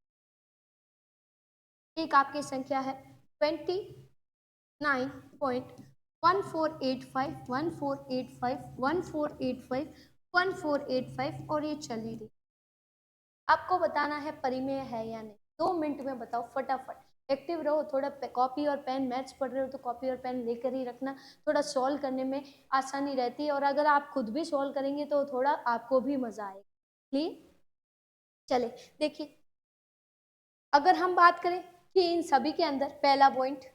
एक आपकी संख्या है 29.1485, और ये चली रही। आपको बताना है परिमेय है या नहीं। 2 मिनट में बताओ फटाफट। एक्टिव रहो, थोड़ा कॉपी और पेन, मैथ्स पढ़ रहे हो तो कॉपी और पेन लेकर ही रखना, थोड़ा सॉल्व करने में आसानी रहती है, और अगर आप खुद भी सॉल्व करेंगे तो थोड़ा आपको भी मजा आएगा। क्लियर? चले देखिए, अगर हम बात करें कि इन सभी के अंदर पहला पॉइंट,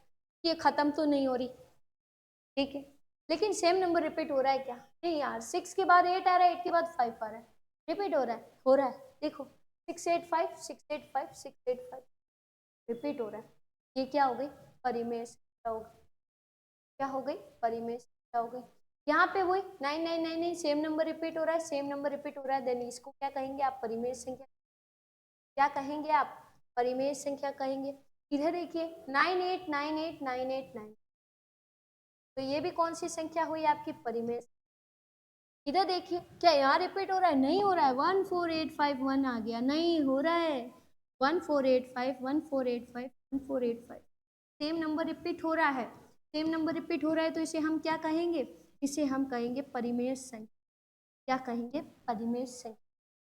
ये खत्म तो नहीं हो रही, ठीक है, लेकिन सेम नंबर रिपीट हो रहा है क्या? नहीं यार, 6 के बाद 8 आ रहा है, 8 के बाद 5 आ रहा है, रिपीट हो रहा है, हो रहा है। देखो 685 685 685 रिपीट हो रहा है। ये क्या हो गई? परिमेय संख्या हो गई। क्या हो गई? परिमेय संख्या हो गई। यहाँ पे वही 9999 सेम नंबर रिपीट हो रहा है, सेम नंबर रिपीट हो रहा है, देन इसको क्या कहेंगे आप? परिमेय संख्या। क्या कहेंगे आप? परिमेय संख्या कहेंगे। इधर देखिए 9898989, तो ये भी कौन सी संख्या हुई आपकी? परिमेय। इधर देखिए, क्या यहाँ रिपीट हो रहा है? नहीं हो रहा है, 14851 आ गया, नहीं हो रहा है, 1485 1485 1485, सेम नंबर रिपीट हो रहा है, सेम नंबर रिपीट हो रहा है, तो इसे हम क्या कहेंगे? इसे हम कहेंगे परिमेय संख्या। क्या कहेंगे? परिमेय संख्या।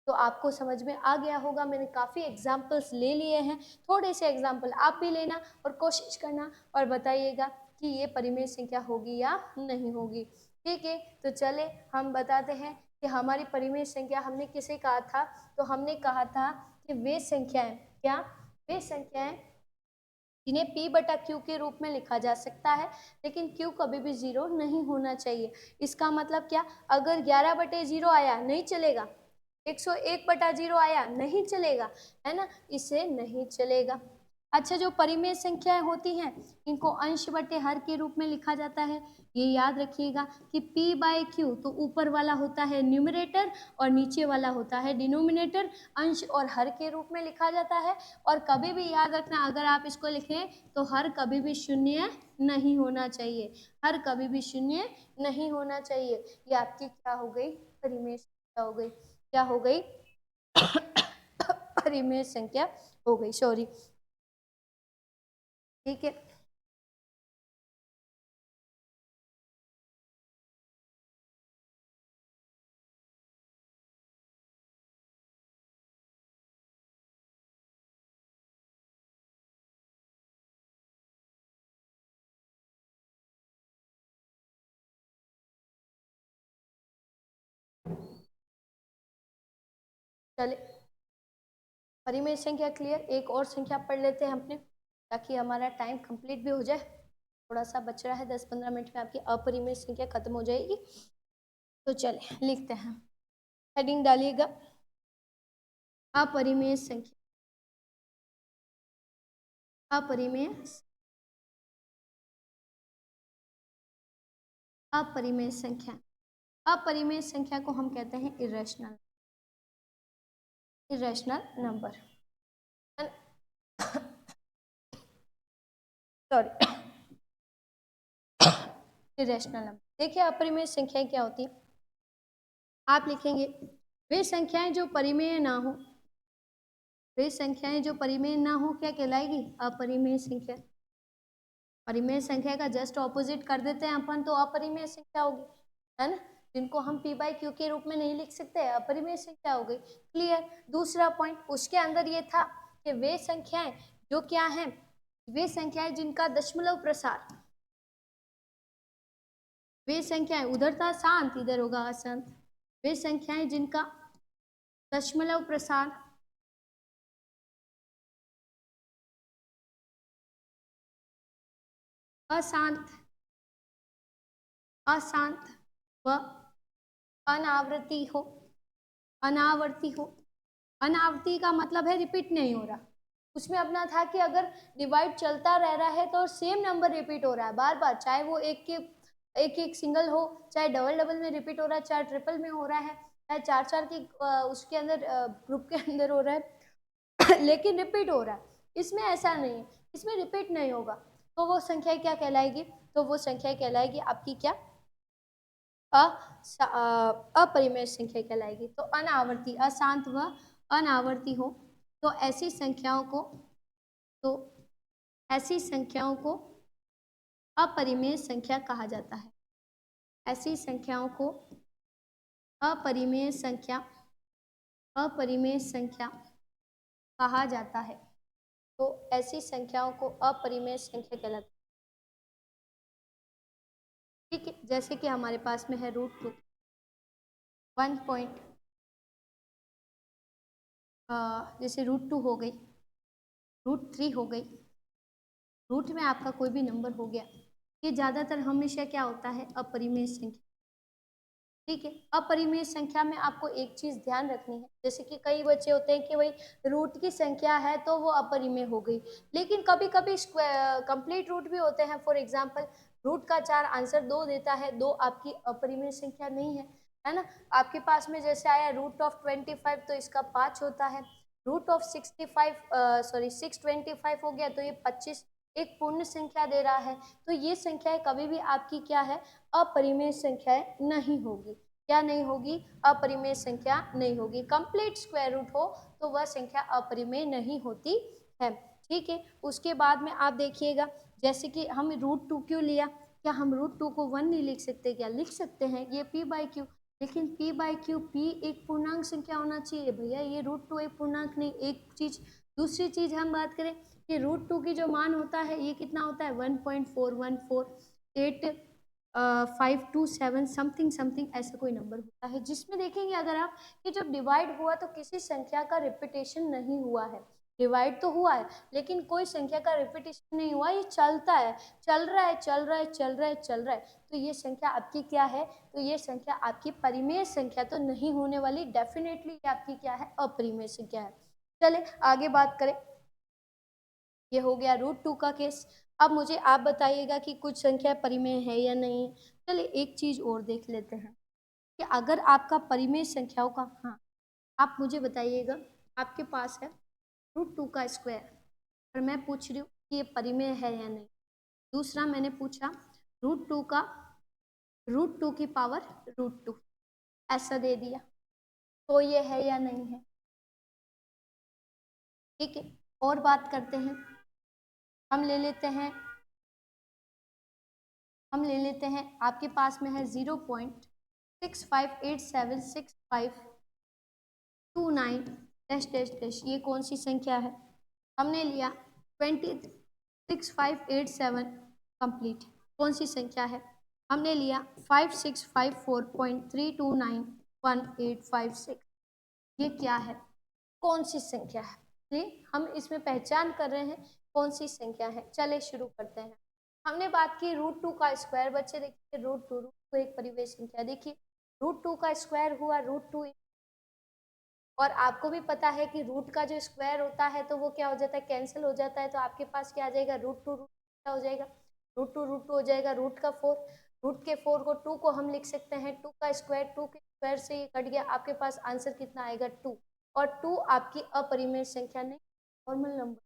तो आपको समझ में आ गया होगा, मैंने काफ़ी एग्जाम्पल्स ले लिए हैं, थोड़े से एग्जाम्पल आप भी लेना और कोशिश करना और बताइएगा कि ये परिमेय संख्या होगी या नहीं होगी। ठीक है, तो चले हम बताते हैं कि हमारी परिमेय संख्या हमने किसे कहा था? तो हमने कहा था कि वे संख्याएं, क्या? वे संख्याएं जिन्हें p बटा q के रूप में लिखा जा सकता है, लेकिन q कभी भी 0 नहीं होना चाहिए। इसका मतलब क्या? अगर 11/0 आया नहीं चलेगा, 101/0 आया नहीं चलेगा, है ना, इसे नहीं चलेगा। अच्छा, जो परिमेय संख्याएं होती हैं इनको अंश बटे हर के रूप में लिखा जाता है। ये याद रखिएगा कि p/q तो ऊपर वाला होता है न्यूमरेटर और नीचे वाला होता है डिनोमिनेटर, अंश और हर के रूप में लिखा जाता है। और कभी भी याद रखना, अगर आप इसको लिखें तो हर कभी भी शून्य नहीं होना चाहिए, हर कभी भी शून्य नहीं होना चाहिए। ये आपकी क्या हो गई? परिमेय संख्या हो गई। क्या हो गई? परिमेय संख्या हो गई, सॉरी। ठीक है, चले परिमेय संख्या क्लियर। एक और संख्या पढ़ लेते हैं अपने, ताकि हमारा टाइम कंप्लीट भी हो जाए। थोड़ा सा बच रहा है, 10-15 मिनट में आपकी अपरिमेय संख्या खत्म हो जाएगी। तो चले लिखते हैं, हेडिंग डालिएगा अपरिमेय संख्या। अपरिमेय अपरिमेय संख्या। अपरिमेय संख्या को हम कहते हैं irrational, irrational number, sorry, irrational number. देखिए अपरिमेय संख्याएं क्या होती है, आप लिखेंगे वे संख्याएं जो परिमेय ना हो, वे संख्याएं जो परिमेय ना हो क्या कहलाएगी? अपरिमेय संख्या। परिमेय संख्या का जस्ट ऑपोजिट कर देते हैं अपन तो अपरिमेय संख्या होगी, है ना, जिनको हम p/q के रूप में नहीं लिख सकते, अपरिमेय संख्या हो गई। क्लियर? दूसरा पॉइंट उसके अंदर ये था कि वे संख्याएं जो क्या हैं? वे संख्याएं जिनका दशमलव प्रसार, वे संख्याएं, उधर था शांत, इधर होगा अशांत। वे संख्याएं जिनका दशमलव प्रसार अशांत, अशांत व अनावृत्ति हो, अनावर्ती हो। अनावर्ती का मतलब है रिपीट नहीं हो रहा। उसमें अपना था कि अगर डिवाइड चलता रह रहा है तो सेम नंबर रिपीट हो रहा है बार बार, चाहे वो एक सिंगल हो, चाहे डबल डबल में रिपीट हो रहा है, चाहे ट्रिपल में हो रहा है, चाहे चार चार के उसके अंदर ग्रुप के अंदर हो रहा है लेकिन रिपीट हो रहा है। इसमें ऐसा नहीं है, इसमें रिपीट नहीं होगा। तो वो संख्या क्या कहलाएगी? तो वो संख्या कहलाएगी आपकी क्या? अपरिमेय संख्या कहलाएगी। तो अनावर्ती, अशांत व अनावर्ती हो तो ऐसी संख्याओं को, तो ऐसी संख्याओं को अपरिमेय संख्या कहा जाता है। ऐसी संख्याओं को अपरिमेय संख्या, अपरिमेय संख्या कहा जाता है। तो ऐसी संख्याओं को अपरिमेय संख्या कहलाता है। ठीक है, जैसे कि हमारे पास में है √2, 1 जैसे √2 हो गई, √3 हो गई, रूट में आपका कोई भी नंबर हो गया, ये ज़्यादातर हमेशा क्या होता है? अपरिमेय संख्या। ठीक है, अपरिमेय संख्या में आपको एक चीज़ ध्यान रखनी है, जैसे कि कई बच्चे होते हैं कि भाई रूट की संख्या है तो वो अपरिमेय हो गई, लेकिन कभी कभी कंप्लीट रूट भी होते हैं। फॉर एग्जांपल रूट का 4 आंसर 2 देता है, 2 आपकी अपरिमेय संख्या नहीं है ना। आपके पास में जैसे आया √25 तो इसका 5 होता है। √625 हो गया तो ये 25 एक पूर्ण संख्या दे रहा है। तो ये संख्याएं कभी भी आपकी क्या है? अपरिमेय संख्याएं नहीं होगी। क्या नहीं होगी? अपरिमेय संख्या नहीं होगी। कंप्लीट स्क्वायर रूट हो तो वह संख्या अपरिमेय नहीं होती है। ठीक है, उसके बाद में आप देखिएगा, जैसे कि हम √2 क्यों लिया? क्या हम √2 को 1 नहीं लिख सकते? क्या लिख सकते हैं, ये p/q। लेकिन p/q, p एक पूर्णांक संख्या होना चाहिए भैया, ये √2 एक पूर्णांक नहीं। एक चीज, दूसरी चीज हम बात करें कि √2 की जो मान होता है ये कितना होता है? 1.4148 समथिंग समथिंग ऐसा कोई नंबर होता है, जिसमें देखेंगे अगर आप कि जब डिवाइड हुआ तो किसी संख्या का रिपीटेशन नहीं हुआ है। डिवाइड तो हुआ है लेकिन कोई संख्या का रिपीटेशन नहीं हुआ, ये चलता है, चल रहा है, चल रहा है, चल रहा है, चल रहा है। तो ये संख्या आपकी क्या है? तो ये संख्या आपकी परिमेय संख्या तो नहीं होने वाली, डेफिनेटली ये आपकी क्या है? अपरिमेय संख्या है। चले आगे बात करें, ये हो गया √2 का केस। अब मुझे आप बताइएगा कि कुछ संख्या परिमेय है या नहीं। चलिए एक चीज और देख लेते हैं कि अगर आपका परिमेय संख्याओं का, हाँ आप मुझे बताइएगा, आपके पास है √2 का स्क्वायर और मैं पूछ रही हूँ कि ये परिमेय है या नहीं। दूसरा मैंने पूछा √2 का √2 की पावर √2 ऐसा दे दिया, तो ये है या नहीं है? ठीक है, और बात करते हैं, हम ले लेते हैं, आपके पास में है 0.65876529 डैश डैश डैश, ये कौन सी संख्या है? हमने लिया 206587 कंप्लीट, कौन सी संख्या है? हमने लिया 5654.3291856, ये क्या है? कौन सी संख्या है? चलिए हम इसमें पहचान कर रहे हैं कौन सी संख्या है। चले शुरू करते हैं। हमने बात की √2 का स्क्वायर। बच्चे देखिए √2 एक परिमेय संख्या, देखिए √2 का स्क्वायर हुआ √2, और आपको भी पता है कि रूट का जो स्क्वायर होता है तो वो क्या हो जाता है? कैंसिल हो जाता है। तो आपके पास क्या आ जाएगा? √2 क्या हो जाएगा? √2 हो जाएगा, रूट का 4, रूट के 4 को 2 को हम लिख सकते हैं 2 का स्क्वायर, 2 के स्क्वायर से ये कट गया, आपके पास आंसर कितना आएगा? 2। और 2 आपकी अपरिमेय संख्या नहीं, नॉर्मल नंबर,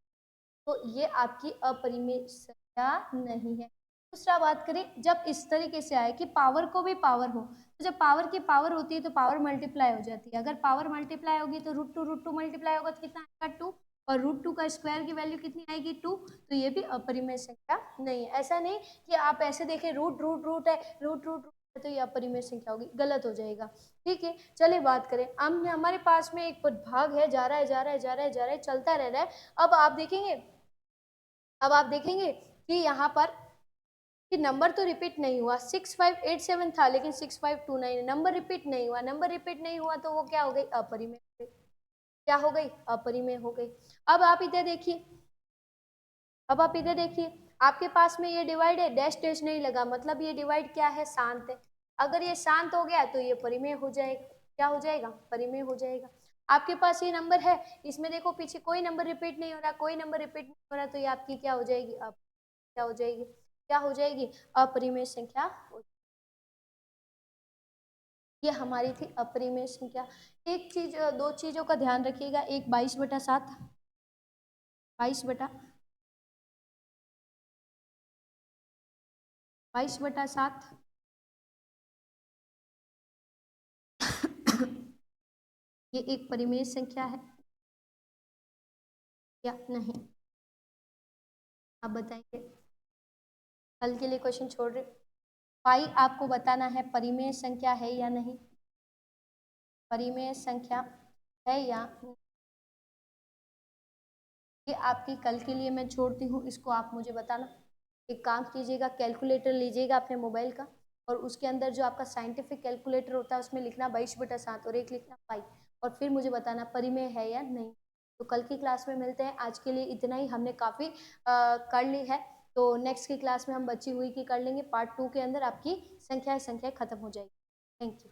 तो ये आपकी अपरिमेय संख्या नहीं है। दूसरा बात करें, जब इस तरीके से आए कि पावर को भी पावर हो, तो जब पावर की पावर होती है तो पावर मल्टीप्लाई हो जाती है। अगर पावर मल्टीप्लाई होगी तो √2 मल्टीप्लाई होगा तो कितना आएगा? 2, और √2 का स्क्वायर की वैल्यू कितनी आएगी? 2। तो ये भी अपरिमेय संख्या नहीं है। ऐसा नहीं कि आप ऐसे देखें रूट रूट रूट है, रूट रूट रूट है तो ये अपरिमेय संख्या होगी, गलत हो जाएगा। ठीक है, चलिए बात करें, हम हमारे पास में एक भाग है, जा रहा है, जा रहा है, जा रहा है, जा रहा है, चलता रह रहा है। अब आप देखेंगे कि यहाँ पर कि नंबर तो रिपीट नहीं हुआ, 6587 था लेकिन 6529 नंबर रिपीट नहीं हुआ, नंबर रिपीट नहीं हुआ तो वो क्या हो गई, अपरिमेय हो गई। क्या हो गई, अपरिमेय हो गई। अब आप इधर देखिए, अब आप इधर देखिए, आपके पास में ये डिवाइड है, डैश डैश नहीं लगा, मतलब ये डिवाइड क्या है, शांत है। अगर ये शांत हो गया तो ये परिमेय हो जाएगा। क्या हो जाएगा, परिमेय हो जाएगा। आपके पास ये नंबर है, इसमें देखो पीछे कोई नंबर रिपीट नहीं हो रहा, कोई नंबर रिपीट नहीं हो रहा, तो ये आपकी क्या हो जाएगी, क्या हो जाएगी, क्या हो जाएगी, अपरिमेय संख्या। ये हमारी थी अपरिमेय संख्या। एक चीज, दो चीजों का ध्यान रखिएगा, एक 22/7, 22/7 ये एक परिमेय संख्या है या नहीं, आप बताएंगे। कल के लिए क्वेश्चन छोड़ रहे, पाई आपको बताना है परिमेय संख्या है या नहीं, परिमेय संख्या है या नहीं। ये आपकी कल के लिए मैं छोड़ती हूँ, इसको आप मुझे बताना। एक काम कीजिएगा, कैलकुलेटर लीजिएगा अपने मोबाइल का, और उसके अंदर जो आपका साइंटिफिक कैलकुलेटर होता है उसमें लिखना 22/7 और एक लिखना पाई, और फिर मुझे बताना परिमेय है या नहीं। तो कल की क्लास में मिलते हैं, आज के लिए इतना ही, हमने काफ़ी कर ली है। तो नेक्स्ट की क्लास में हम बची हुई की कर लेंगे, पार्ट 2 के अंदर आपकी संख्या खत्म हो जाएगी। Thank you.